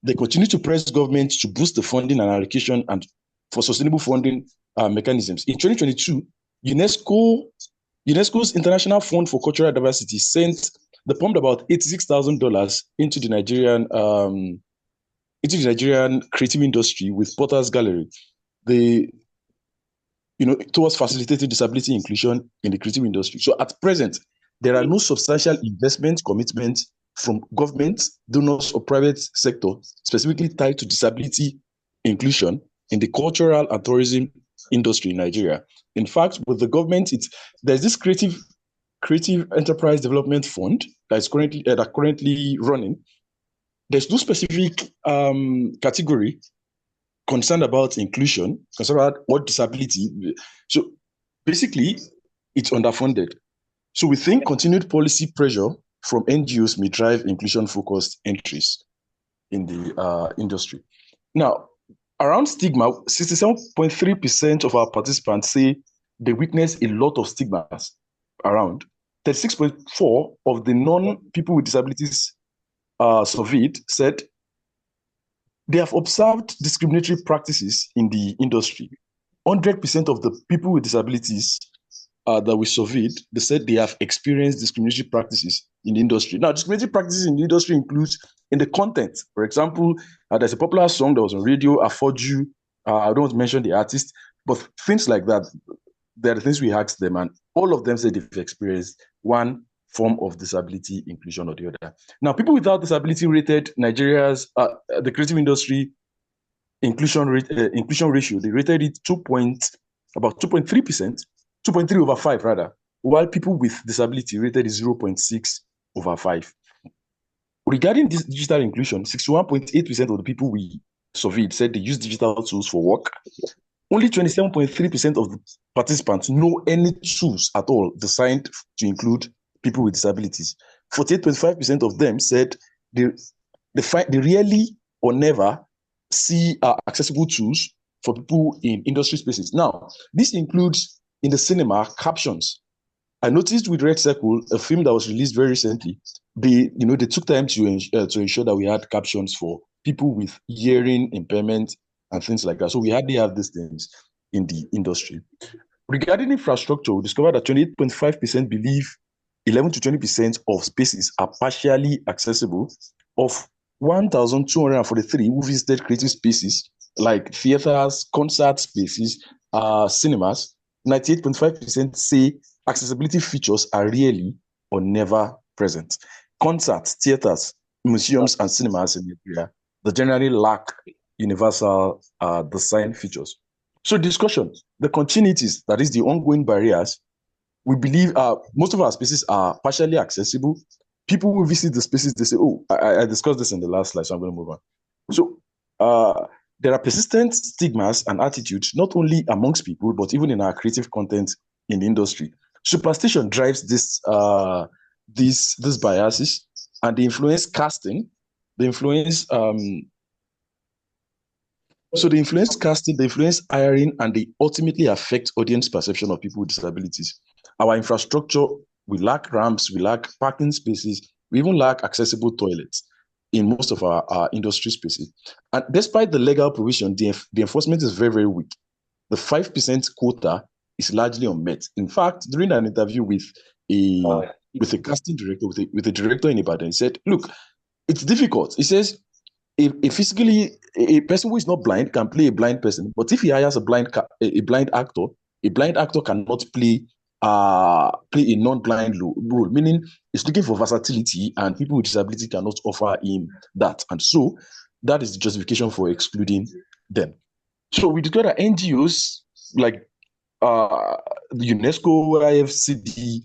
They continue to press government to boost the funding and allocation and for sustainable funding mechanisms. In 2022, UNESCO's International Fund for Cultural Diversity they pumped about $86,000 into the Nigerian creative industry with Potter's Gallery. Towards facilitating disability inclusion in the creative industry. So at present, there are no substantial investment commitments from government, donors, or private sector specifically tied to disability inclusion in the cultural and tourism industry in Nigeria. In fact, with the government, there's this creative enterprise development fund that's currently running. There's no specific category concerned about inclusion, concerned about what disability. So basically, it's underfunded. So we think continued policy pressure from NGOs may drive inclusion-focused entries in the industry. Now, around stigma, 67.3% of our participants say they witness a lot of stigmas around. 36.4% of the non-people with disabilities surveyed said they have observed discriminatory practices in the industry. 100% of the people with disabilities that we surveyed, they said they have experienced discriminatory practices in the industry. Now, discriminatory practices in the industry includes in the content. For example, there's a popular song that was on radio, Afoju. I don't want to mention the artist, but things like that, there are the things we asked them, and all of them said they've experienced one form of disability inclusion or the other. Now, people without disability rated Nigeria's the creative industry inclusion ratio. They rated it about 2.3%, 2.3 over 5 rather, while people with disability rated it 0.6 over 5. Regarding this digital inclusion, 61.8% of the people we surveyed said they use digital tools for work. Only 27.3% of the participants know any tools at all designed to include people with disabilities. 48.5% of them said they rarely or never see accessible tools for people in industry spaces. Now, this includes in the cinema captions. I noticed with Red Circle, a film that was released very recently, they took time to ensure that we had captions for people with hearing impairment and things like that. So we hardly have these things in the industry. Regarding infrastructure, we discovered that 28.5% believe 11 to 20% of spaces are partially accessible. Of 1,243 who visited creative spaces like theaters, concert spaces, cinemas, 98.5% say accessibility features are rarely or never present. Concerts, theaters, museums, and cinemas in Nigeria, they generally lack universal design features. So discussion, the continuities, that is the ongoing barriers, we believe most of our spaces are partially accessible. People who visit the spaces, they say, oh, I discussed this in the last slide, so I'm going to move on. So there are persistent stigmas and attitudes, not only amongst people, but even in our creative content in the industry. Superstition drives these biases, and they influence casting, they influence casting, they influence hiring, and they ultimately affect audience perception of people with disabilities. Our infrastructure, we lack ramps, we lack parking spaces, we even lack accessible toilets in most of our industry spaces. And despite the legal provision, the enforcement is very, very weak. The 5% quota is largely unmet. In fact, during an interview with a casting director, with a director in Ibadan, he said, look, it's difficult. He says, a person who is not blind can play a blind person, but if he hires a blind actor cannot play a non-blind role, meaning it's looking for versatility, and people with disability cannot offer him that. And so that is the justification for excluding them. So we declare that NGOs like the UNESCO, IFCD,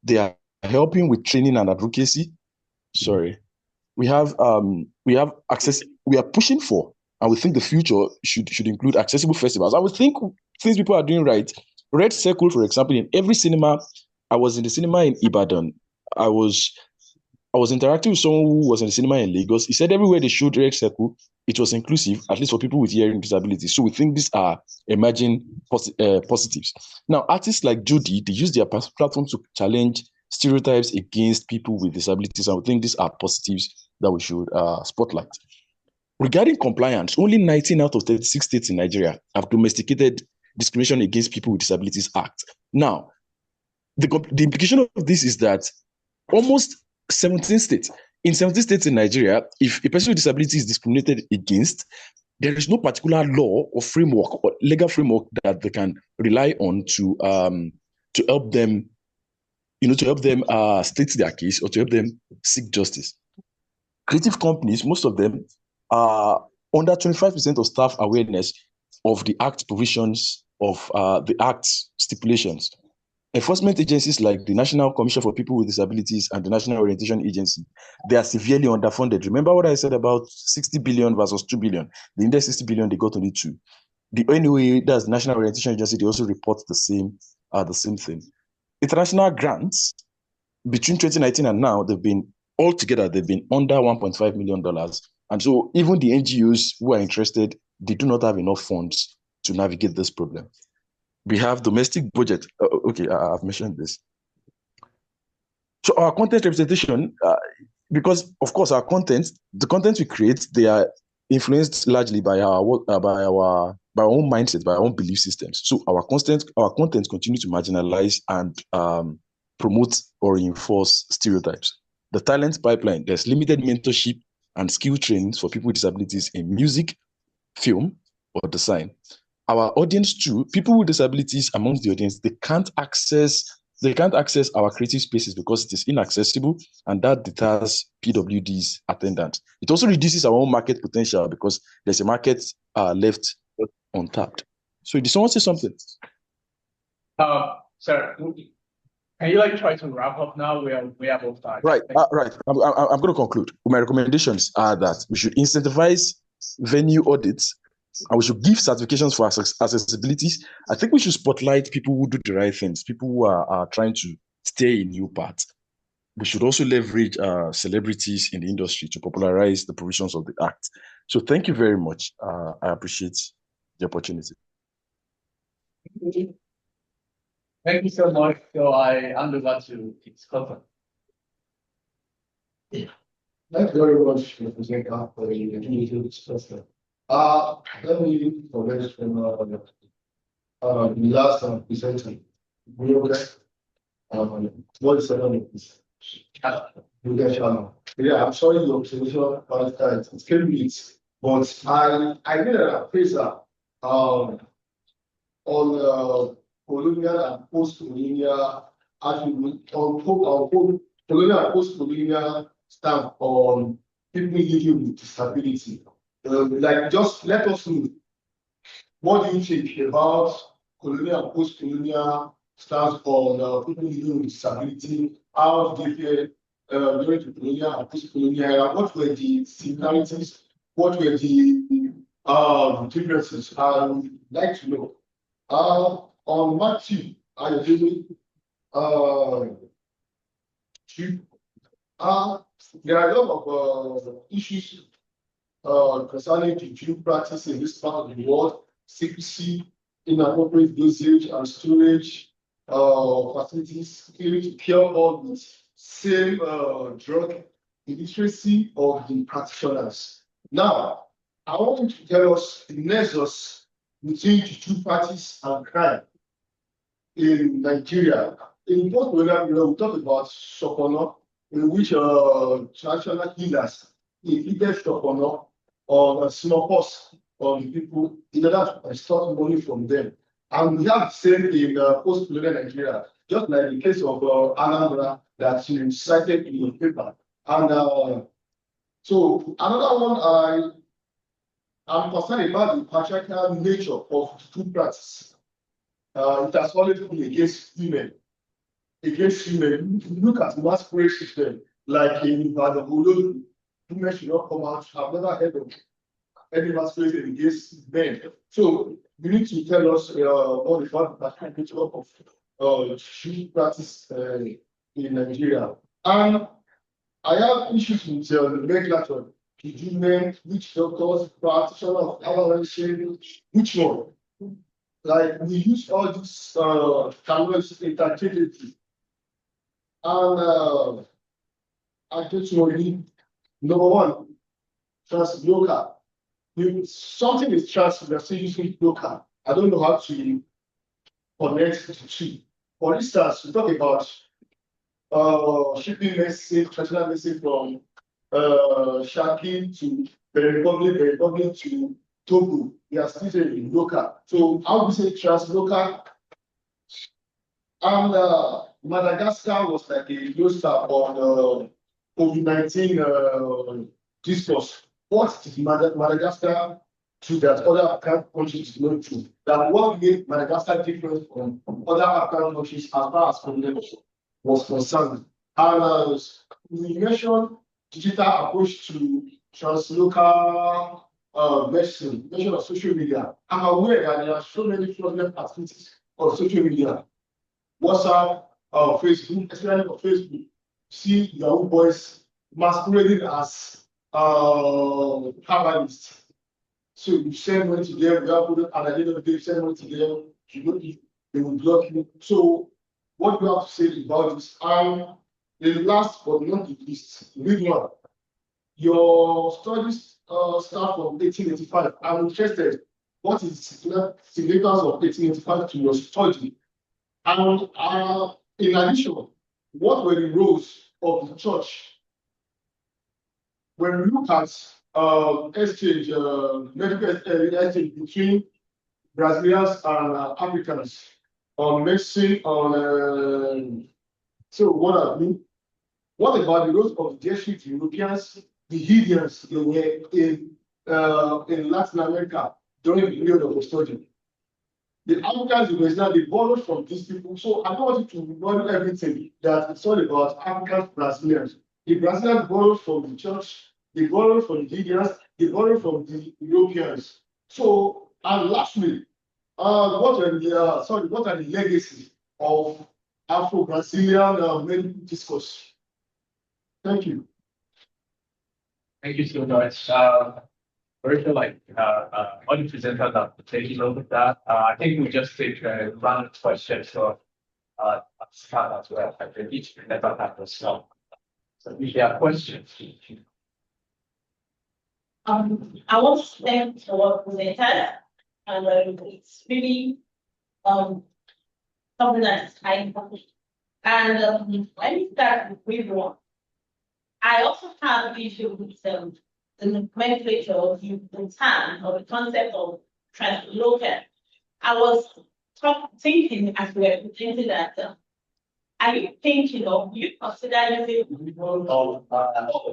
they are helping with training and advocacy. Sorry. We have access, we are pushing for, and we think the future should include accessible festivals. I would think things people are doing right. Red Circle, for example, in every cinema, I was in the cinema in Ibadan. I was I was interacting with someone who was in the cinema in Lagos. He said everywhere they showed Red Circle, it was inclusive, at least for people with hearing disabilities. So we think these are emerging positives. Now, artists like Judy, they use their platform to challenge stereotypes against people with disabilities, and we think these are positives that we should spotlight. Regarding compliance, only 19 out of 36 states in Nigeria have domesticated Discrimination Against People with Disabilities Act. Now, the implication of this is that almost 17 states, in 17 states in Nigeria, if a person with disability is discriminated against, there is no particular law or framework or legal framework that they can rely on to help them, state their case or to help them seek justice. Creative companies, most of them, are under 25% of staff awareness of the Act provisions of the Act's stipulations. Enforcement agencies like the National Commission for People with Disabilities and the National Orientation Agency, they are severely underfunded. Remember what I said about 60 billion versus 2 billion? The index 60 billion, they got only 2. The NOA, that's the National Orientation Agency, they also report the same thing. International grants, between 2019 and now, they've been under $1.5 million. And so even the NGOs who are interested, they do not have enough funds to navigate this problem. We have domestic budget. Okay, I've mentioned this. So our content representation, because of course the content we create, they are influenced largely by our own mindset, by our own belief systems. So our content continue to marginalize and promote or reinforce stereotypes. The talent pipeline, there's limited mentorship and skill trainings for people with disabilities in music, film, or design. Our audience too, people with disabilities amongst the audience, they can't access our creative spaces because it is inaccessible, and that deters PWD's attendance. It also reduces our own market potential because there's a market left untapped. So did someone say something? Sir, can you try to wrap up now? We have all time. Right. I'm going to conclude. My recommendations are that we should incentivize venue audits, and we should give certifications for accessibility. I think we should spotlight people who do the right things, people who are trying to stay in new paths. We should also leverage celebrities in the industry to popularize the provisions of the Act. So thank you very much. I appreciate the opportunity. Thank you so much. So I hand over to Scott. Thank you very much for presenting for the opportunity to discuss that. Let me comment from the last presenter. What is the is? Yeah, I'm sorry your observation about that. It's 10 minutes, but I did an appraisal on colonial and post-colonial attribute on colonial and post-colonial stamp on people living with disability. Just let us know, what do you think about colonial and post-colonial stance on people living with disability? How they feel during the colonial and post-colonial era? What were the similarities? What were the differences? I would like to know. On Matthew, I agree. There are a lot of issues concerning the due practice in this part of the world: secrecy, inappropriate dosage and storage facilities, failing to cure all the same drug illiteracy of the practitioners. Now, I want you to tell us the nexus between the two parties and crime in Nigeria. In both we talk about Sokono, in which traditional healers inflicted Sokono on smallpox on the people in order to extort money from them. And we have the same in post-colonial Nigeria, just like the case of Anambra that you cited in your paper. And so another one, I'm concerned about the patriarchal nature of the two practices. It has always been against women. Look at the masquerade system, like in Badabolo, women should not come out. I've never heard of any masquerade against men. So you need to tell us what is the patriarchal nature of two practice in Nigeria. And I have issues with the regulator, procurement, which doctors, practitioner of evaluation, which one? Like we use all these terms interchangeably. And I just want to number one, translocal. If something is trans, we are still using local. I don't know how to connect the two. For instance, we talk about shipping message, traditional message from Shaki to the Republic to Togo. We are still saying local. So how do we say translocal? And Madagascar was like a cluster on COVID-19 discourse. What is Madagascar to that other African countries is not true? That what made Madagascar different from other African countries as far as problem was concerned. And we mentioned digital approach to translocal mention of social media. I'm aware that there are so many fraudulent activities on social media. WhatsApp, Facebook, especially on Facebook, see Yahoo boys masquerading as herbalists. So you send money to them, you have put it, and at the end of the day, you send money to them, you know, they will block you. So what do you have to say about this? And the last but not the least, read one. Your studies start from 1885. I'm interested. What is the significance of 1885 to your study? And in addition, what were the roles of the church? When we look at exchange, medical exchange between Brazilians and Africans on medicine, on so what I mean, what about the roles of the Jesuit Europeans, the Indians they were in Latin America during the period of the study? The Africans they borrowed from these people. So I don't want you to borrow everything that it's all about African Brazilians. The Brazilians borrowed from the church, they borrowed from the Indians, they borrowed from the Europeans. So, and lastly, what are the legacy of Afro-Brazilian medical discourse? Thank you. Thank you so much. Very sure like all the presenters have taken note of that. I think we'll just take random questions for start as well. I think each presenter has a slot. So if there are questions. I want to thank our presenters, and it's really something that is high important. And let me start with one. I also have an issue with the nomenclature of the term or the concept of translocal. I was thinking as we were presenting that. Are you thinking of you consider using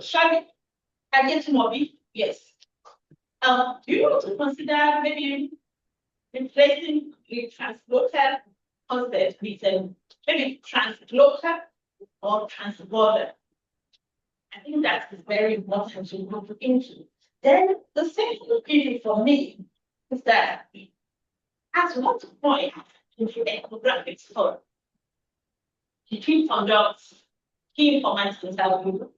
Shaggy? I get to know it? Yes. Do you want to consider maybe replacing the translocal concept with maybe translocal or transborder? I think that is very important to look into. Then the second issue for me is that at what point in the ethnographic story between conducts, key informants interview,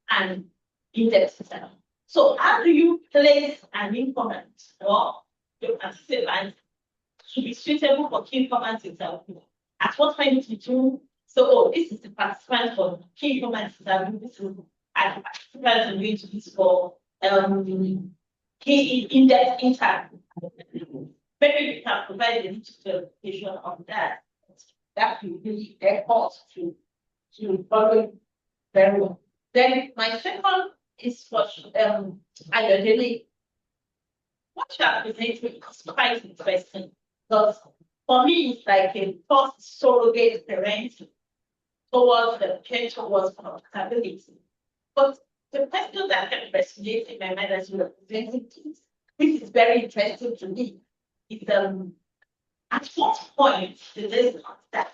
and index system. So how do you place an informant or your participant to be suitable for key informant interview? At what point did you so this is the participant for key informant interview, this is and participants are going to this for key in-depth interview. Maybe we can provide a little clarification on that. That will be helpful to follow very well. Then my second is for Ayodele. What you are presenting is quite interesting because for me it's like a first surrogate parent towards the change towards profitability. But the question that kept resonating in my mind as you were presenting this, which is very interesting to me, is at what point did this start?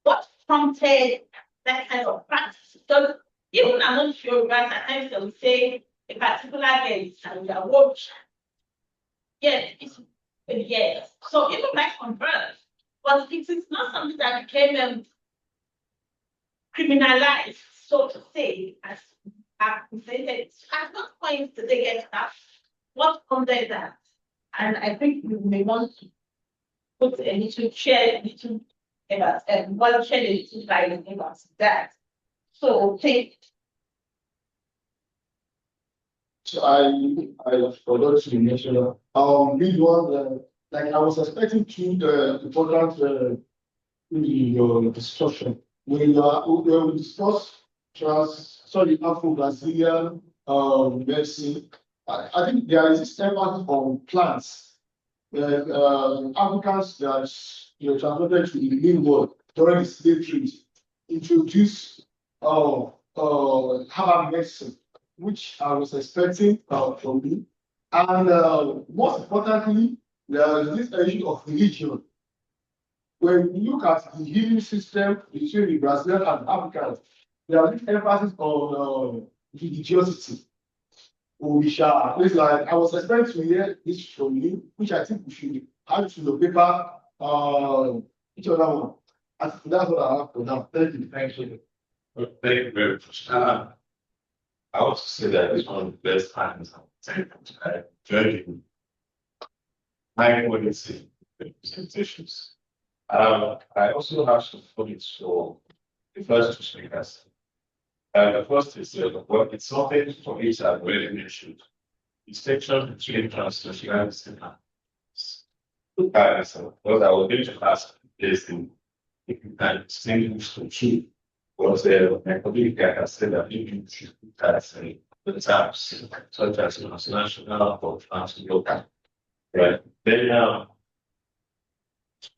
What prompted that kind of practice? Because even among sure guys, at times they will say a particular girl is and a watch. Yes, it's yes. So even my convert, but it is not something that became criminalized, so to say, as presented. At what point do they get that? What content that? And I think we may want to put a little share, a little about one share a little guidance about that. So take. So I forgot to mention this one like I was expecting to important in your discussion when we discuss Afro-Brazilian medicine. I think there is this emphasis on plants. Africans that transported to the New World during the slave trade introduced herbal medicine, which I was expecting from me. And most importantly, there is this issue of religion. When you look at the healing system between the Brazilian and Africans, there is emphasis on religiosity. Orisha, it's like I was expecting to hear this from you, which I think we should add to the paper. Each other one. I think that's what I have for now. Thank you. Thank you. Thank you very much. I want to say that it's one of the best times I've joined high quality presentations. I also have some points for the first two speakers. The first is well, it's something for which I've already mentioned. Distinction between transnationality and so what I was going to ask is the if you can distinguish the two was my colleague has said that you can see the terms such as transnational or translocal. Right. Then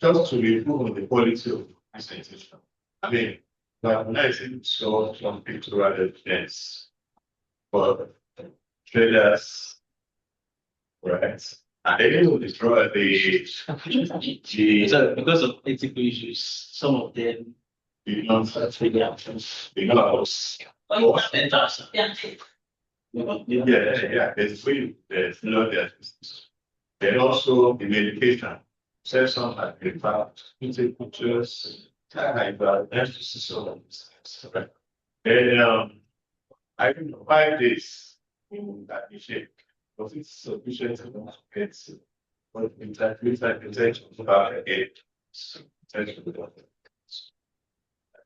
just to improve on the quality of presentation. I mean, recognizing so some pictorial evidence for traders, right? And they didn't destroy the So because of ethical issues, some of them the yeah, there's free, there's no there's then also the medication. Say some have been found into pictures, emphasis on this. And I don't know why this that you shape, because it's sufficient to get what interpretation about again.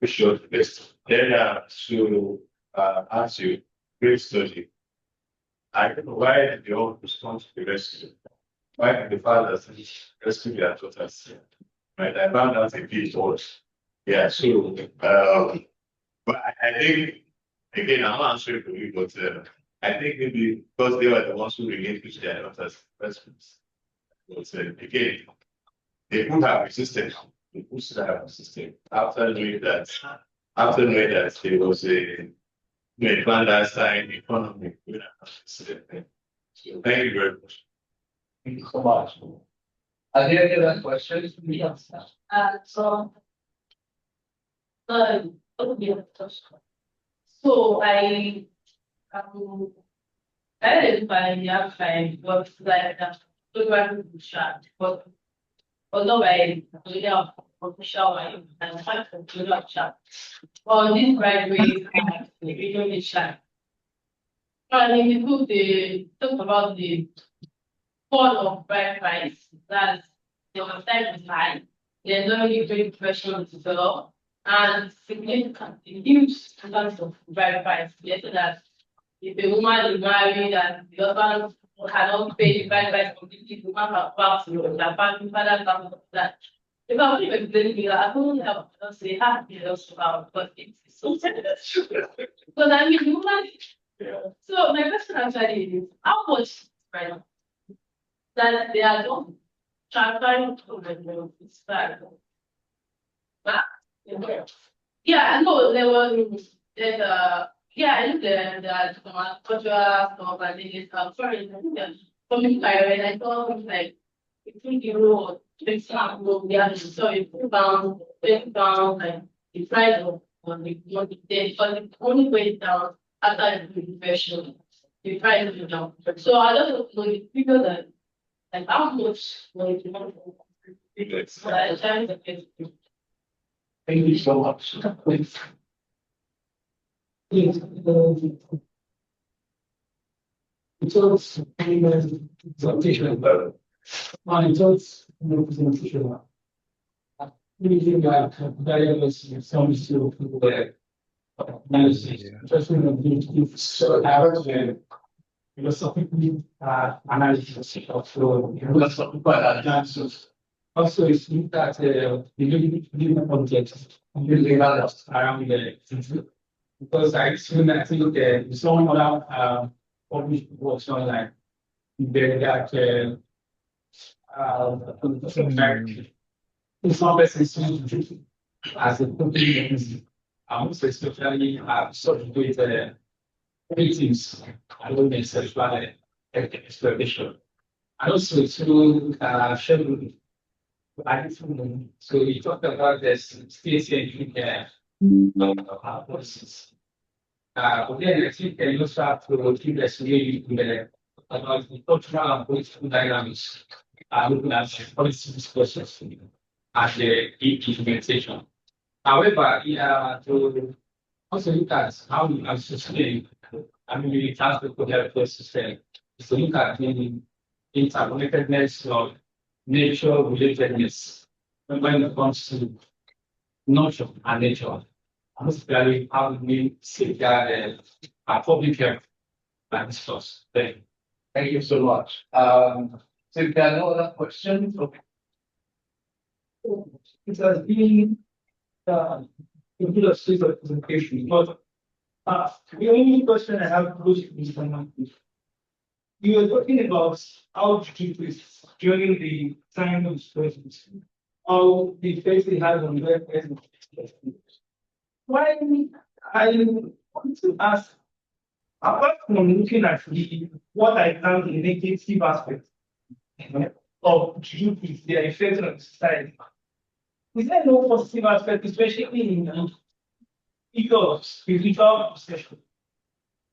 We should the best. Then to ask you, great study. I don't know why did you all respond to the rescue? Why did the fathers rescue their daughters? Right, I found out a bit odd. Yeah, so but I think again I'm not answering for you, but I think maybe because they were the ones who relinquished their daughters rescues. But again, they could have resisted. They could have resisted after knowing that there was a clandestine economy. So thank you very much. Thank you so much. Are there any other questions? Yes. So I didn't find the outside, but like program shot, but although I have official and find from program shot. On this graduate, the video shot. And in the book, they talk about the fall of bride price. That's the time is high. There's only very professional to develop and significant huge amounts of bride price. Yes, so that if a woman is married and the husband cannot pay the bride price completely, the woman can pass to the family father comes that. If I would explain it, I don't have to say half the loss about, but it's so true. But I mean, the woman. So my question actually is how much right that they are not transferring to the start. But yeah, I know there was yeah, I looked at the cultural stuff and then sorry, I think coming by when I saw like between the road, so it's bound, like the price of the only way down after the profession, the price is down. So I don't know the figure that like how much money you want to Thank you so much. It's also presentation, but it's also representation. Really like diagnosis of some sort of analysis, especially when you so average because some people analysis of lots of people are answers. Also, it's looked at the living objects usually around the because I think some other published works online they got it's not best as a company. Also, especially sort of with ratings, I don't know, sexual exploitation. And also to schedule. So we talked about this state policies. But then I think you also have to keep this really about the cultural and political dynamics. Looking at policy discussions and the implementation. However, to also look at how we can sustain, the transport healthcare system is to look at the interconnectedness of nature relatedness when it comes to nurture and nature. And basically, how we safeguard our public health and resource. Thank you so much. So if there are no other questions, It has been a good series of presentation, but the only question I have close to this one is you were talking about how to keep this during the time of presence, how the effects they have on their presence. Why I want to ask, apart from looking at what I found the negative aspects of duties, their effects on society, is there no positive aspect, especially in the ego of spiritual obsession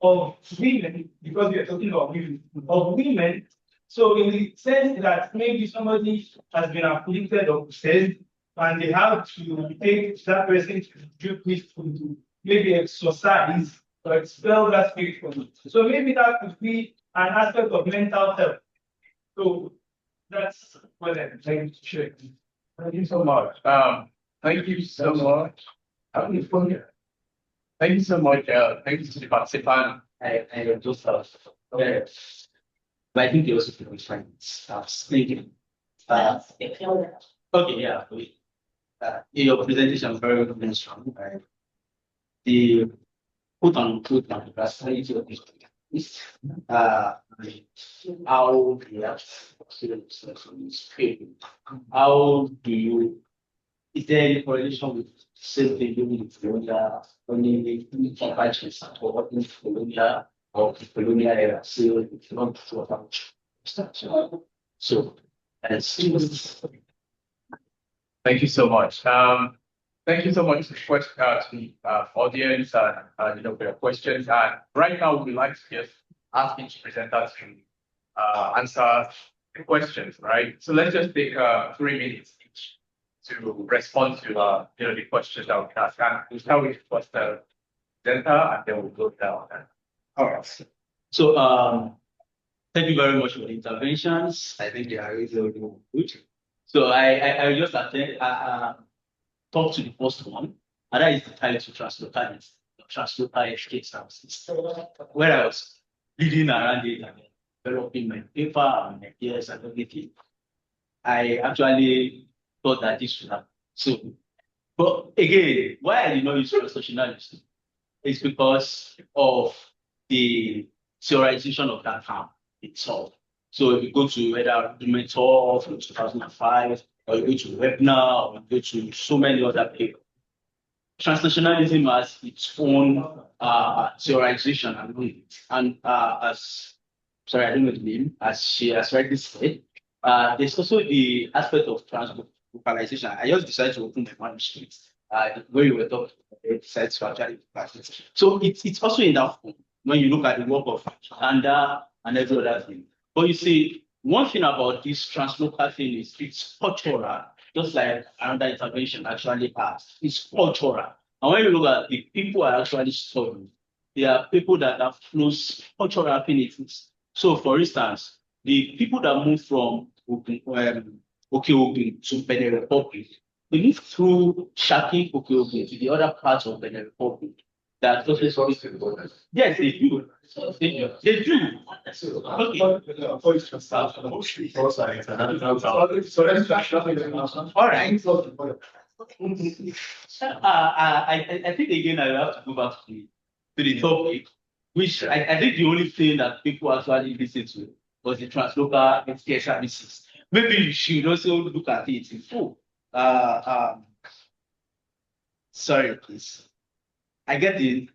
of women, because we are talking about women, so in the sense that maybe somebody has been afflicted or possessed, and they have to take that person to do this to maybe exorcise or expel that spirit from it. So maybe that could be an aspect of mental health. So that's what I'm trying to share. thank you so much. Thank you so much. Thank you so much. Thank you to the participant. I just but I think they also feel friends. Thinking. Okay, yeah. In your presentation, very, very strong. The put on the personality of this how the students how do you is there any correlation with same thing doing with colonial only comparations or what in colonial or colonial era? So it's not so about so and Thank you so much. Thank you so much to the audience and for your questions. And right now, we would like to just ask each presenter to answer the questions. Right. So let's just take 3 minutes each to respond to the questions that we ask. And we'll start with first the presenter, and then we'll go down. all right. So thank you very much for the interventions. I think they are really good. So I just attend talk to the first one, and that is the title to translocal escape services. Where I was reading around it and developing my paper and my ideas and everything, I actually thought that this should happen. So, but again, why I did not use transnationalism is because of the theorization of that term itself. So if you go to whether Mentor from 2005, or you go to Webner, or you go to so many other people, transnationalism has its own theorization and as sorry, I don't know the name, as she has rightly said, there's also the aspect of translocalization. I just decided to open my manuscript where you were talking about decided to actually so it's also in that form when you look at the work of and every other thing. But you see, one thing about this translocal thing is it's cultural, just like another intervention actually has. It's cultural. And when you look at the people are actually studying, They are people that have close cultural affinities. So, for instance, the people that move from Okeogun to Benin Republic, they move through Shaki Okeogun to the other parts of Benin Republic. That yes, they do. They do. Okay. All right. I think again I will have to go back to the topic, which I think the only thing that people actually listen to was the translocal healthcare services. Maybe you should also look at it in full. Sorry, please. I get the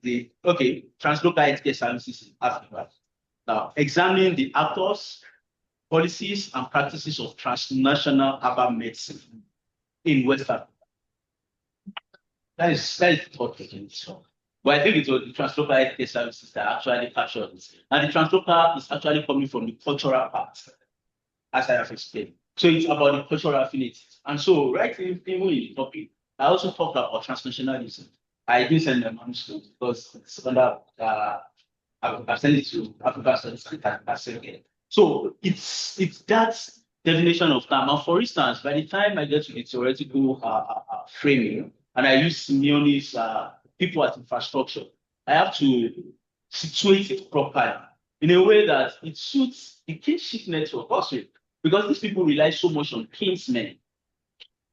okay, translocal healthcare services in Africa. Now, examine the actors, policies, and practices of transnational herbal medicine in West Africa. That is the thought taking. So, but I think it was the translocal healthcare services that actually captured this. And the translocal is actually coming from the cultural part, as I have explained. So it's about the cultural affinities. And so, right even in the topic, I also talked about transnationalism. I didn't send them manuscript because it's under I've sent it to Africa Studies and so it's that definition of term. And for instance, by the time I get to the theoretical framing, and I use Simeone's people at infrastructure, I have to situate it properly in a way that it suits the kinship network also, because these people rely so much on kinsmen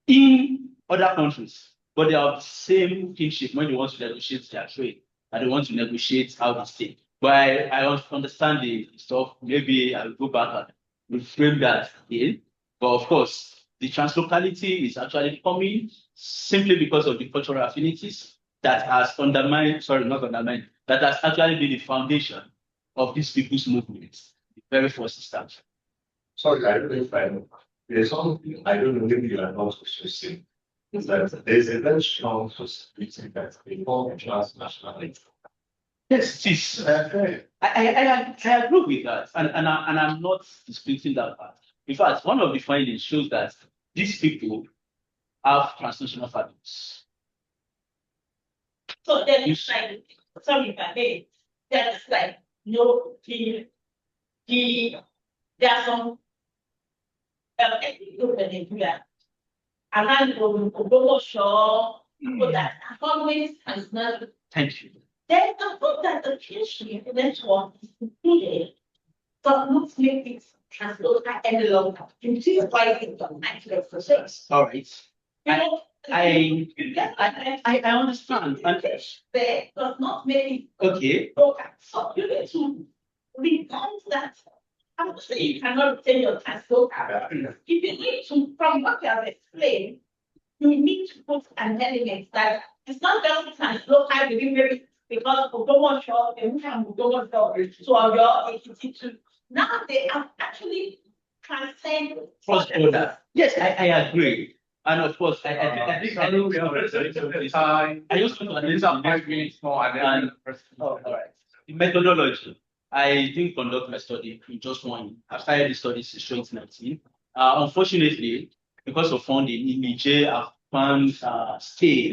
in other countries, but they have the same kinship when they want to negotiate their trade and they want to negotiate how they stay. But I understand the stuff. Maybe I'll go back and reframe that again. But of course, the translocality is actually coming simply because of the cultural affinities that has undermined, sorry, not undermined, that has actually been the foundation of these people's movements, the very first start. Sorry, I don't know if I know. There's something I don't know if you are not associating. Is that there's a very strong possibility that they form transnationality. Yes, it is. I agree with that, and I'm not disputing that part. In fact, one of the findings shows that these people have transnational families. So then it's like, sorry if I may, that's like, there are some ethnic groups in Nigeria, around Ogbomosho, people that are always transnational. Thank you. Then I thought that the kinship network is included, does not make it translocal any longer. It is why it's on 1996. All right. You know, I understand. And there does not make it okay. local. So you need to rebound that. I would say you cannot retain your translocal. If you need to, from what you have explained, you need to put an element that it's not just translocal delivery because Ogbomosho, they move from Ogbomosho to Oyo, to now they have actually transcend cross-border. Yes, I agree. And of course, I think I know we are time. I just want to These are 5 minutes more and then all right. The methodology. I didn't conduct my study in just one year. I started the study since 2019. Unfortunately, because of funding, in Niger, I've found stay.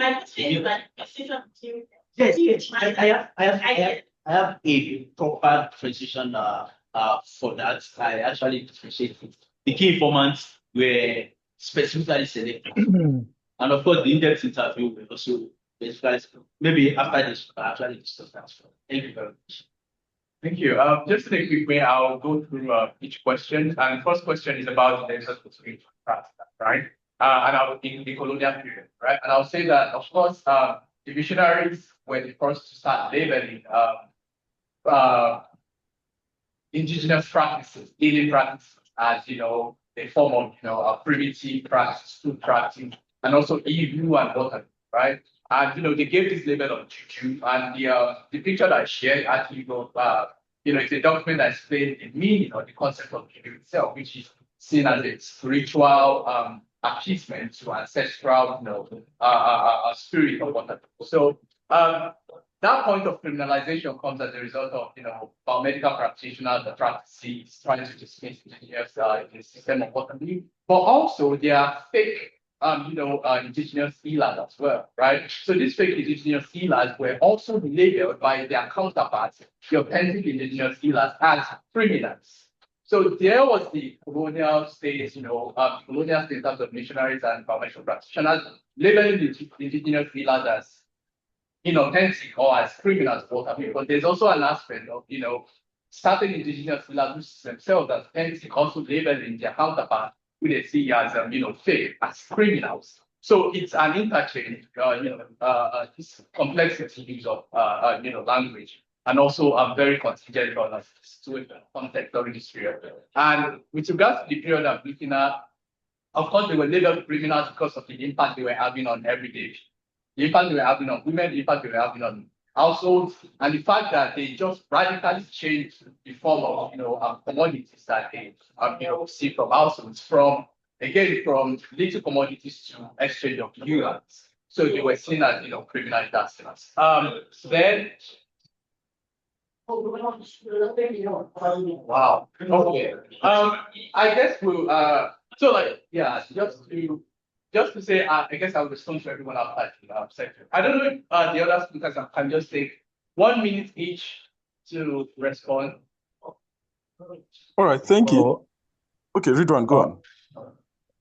Yes, I have a proper transition for that. I actually appreciate it. The key informants were specifically selected. And of course, the in-depth interview will also specifically, maybe after this, actually discuss that. Thank you very much. Thank you. Just in a quick way, I'll go through each question. And first question is about the nexus between practice, right? And I'll in the colonial period, right? And I'll say that, of course, the missionaries were the first to start labeling indigenous practices, healing practices, as a form of a primitive practice, food practice, and also Ibu and water, right? And they gave this label of juju, and the picture that I shared actually it's a document that explains the meaning or the concept of juju itself, which is seen as a spiritual appeasement to ancestral spirit or whatever. So that point of criminalization comes as a result of biomedical practitioners, the practices trying to dismiss engineers in the system of what they do, but also there are fake indigenous healers as well, right? So these fake indigenous healers were also labeled by their counterparts, the authentic indigenous healers, as criminals. So there was the colonial states, colonial states of missionaries and information practitioners labeling the indigenous healers as inauthentic or as criminals, both of you. But there's also an aspect of, certain indigenous healers themselves as authentic, also labeling their counterpart who they see as, fake, as criminals. So it's an interchange, this complexity of, language, and also very contingent on a situation, context of history. And with regards to the period I'm looking at, of course, they were labeled criminals because of the impact they were having on everyday. The impact they were having on women, the impact they were having on households, and the fact that they just radically changed the form of, commodities that they, see from households, from little commodities to exchange of humans. So they were seen as, criminal in that sense. Then, wow. Okay. I guess we'll, just to say, I guess I'll respond to everyone outside the section. I don't know if the other speakers can just take 1 minute each to respond. All right, thank you. Okay, Ridwan, go on.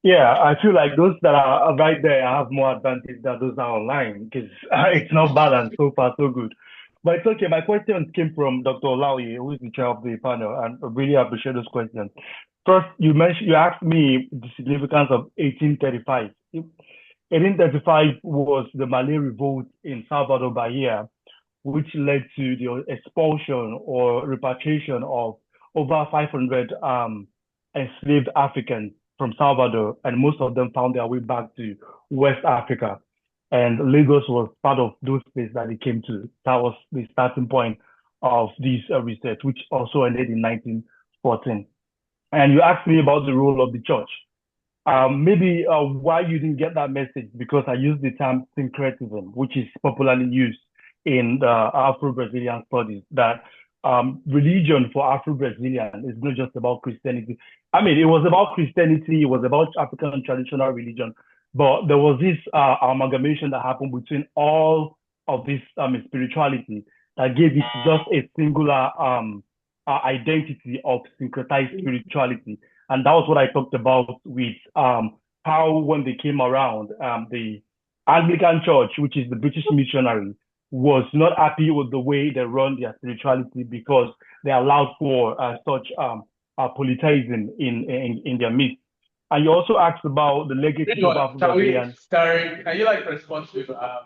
Yeah, I feel like those that are right there have more advantage than those that are online because it's not balanced so far, so good. But it's okay. My questions came from Dr. Olaoye, who is the chair of the panel, and I really appreciate those questions. First, you asked me the significance of 1835. 1835 was the Malay revolt in Salvador Bahia, which led to the expulsion or repatriation of over 500 enslaved Africans from Salvador, and most of them found their way back to West Africa. And Lagos was part of those places that they came to. That was the starting point of this research, which also ended in 1914. And you asked me about the role of the church. Maybe why you didn't get that message, because I used the term syncretism, which is popularly used in the Afro-Brazilian studies, that religion for Afro-Brazilian is not just about Christianity. I mean, it was about Christianity, it was about African traditional religion, but there was this amalgamation that happened between all of this spirituality that gave it just a singular identity of syncretized spirituality. And that was what I talked about with how when they came around, the Anglican Church, which is the British missionary, was not happy with the way they run their spirituality because they allowed for such polytheism in their midst. And you also asked about the legacy of Afro-Brazilian. Sorry, can you respond to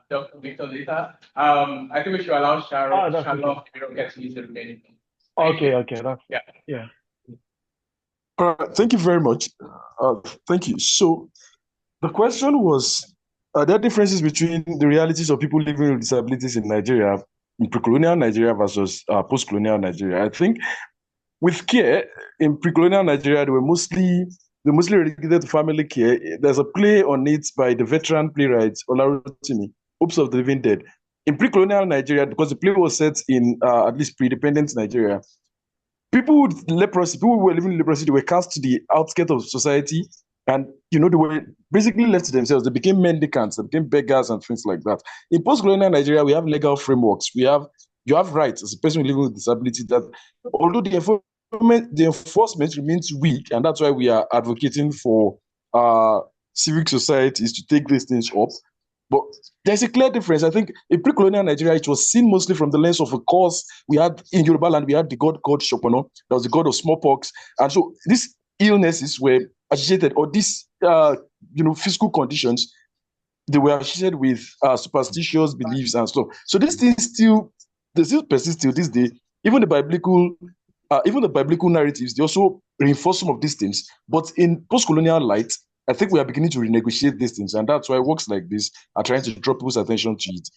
Dr. Victor later? I think we should allow Sharon to get to use the remaining. Okay, yeah. All right, thank you very much. Thank you. So the question was, are there differences between the realities of people living with disabilities in Nigeria, in pre-colonial Nigeria versus post-colonial Nigeria? I think with care, in pre-colonial Nigeria, they mostly relegated to family care. There's a play on it by the veteran playwright Olarotimi, Hopes of the Living Dead. In pre-colonial Nigeria, because the play was set in at least pre-independent Nigeria, people with leprosy, people who were living in leprosy, they were cast to the outskirts of society, and they were basically left to themselves. They became mendicants, they became beggars and things like that. In post-colonial Nigeria, we have legal frameworks. You have rights as a person living with disability that, although the enforcement remains weak, and that's why we are advocating for civic societies to take these things up. But there's a clear difference. I think in pre-colonial Nigeria, it was seen mostly from the lens of a cause. We had in Yoruba land, we had the god called Shopono, that was the god of smallpox. And so these illnesses were associated, or these physical conditions, they were associated with superstitious beliefs and stuff. So these things they still persist till this day. Even the biblical narratives, they also reinforce some of these things. But in post-colonial light, I think we are beginning to renegotiate these things, and that's why works like this are trying to draw people's attention to it.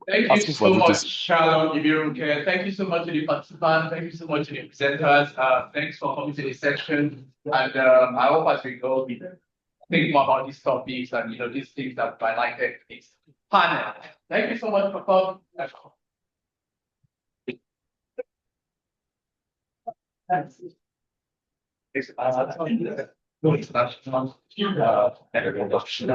Thank you so much, Shalom Ibirunke. Thank you so much to the participants. Thank you so much to the presenters. Thanks for coming to this section. And I hope as we go, we think more about these topics and these things that I like this panel. Thank you so much for coming. Thanks. international energy adoption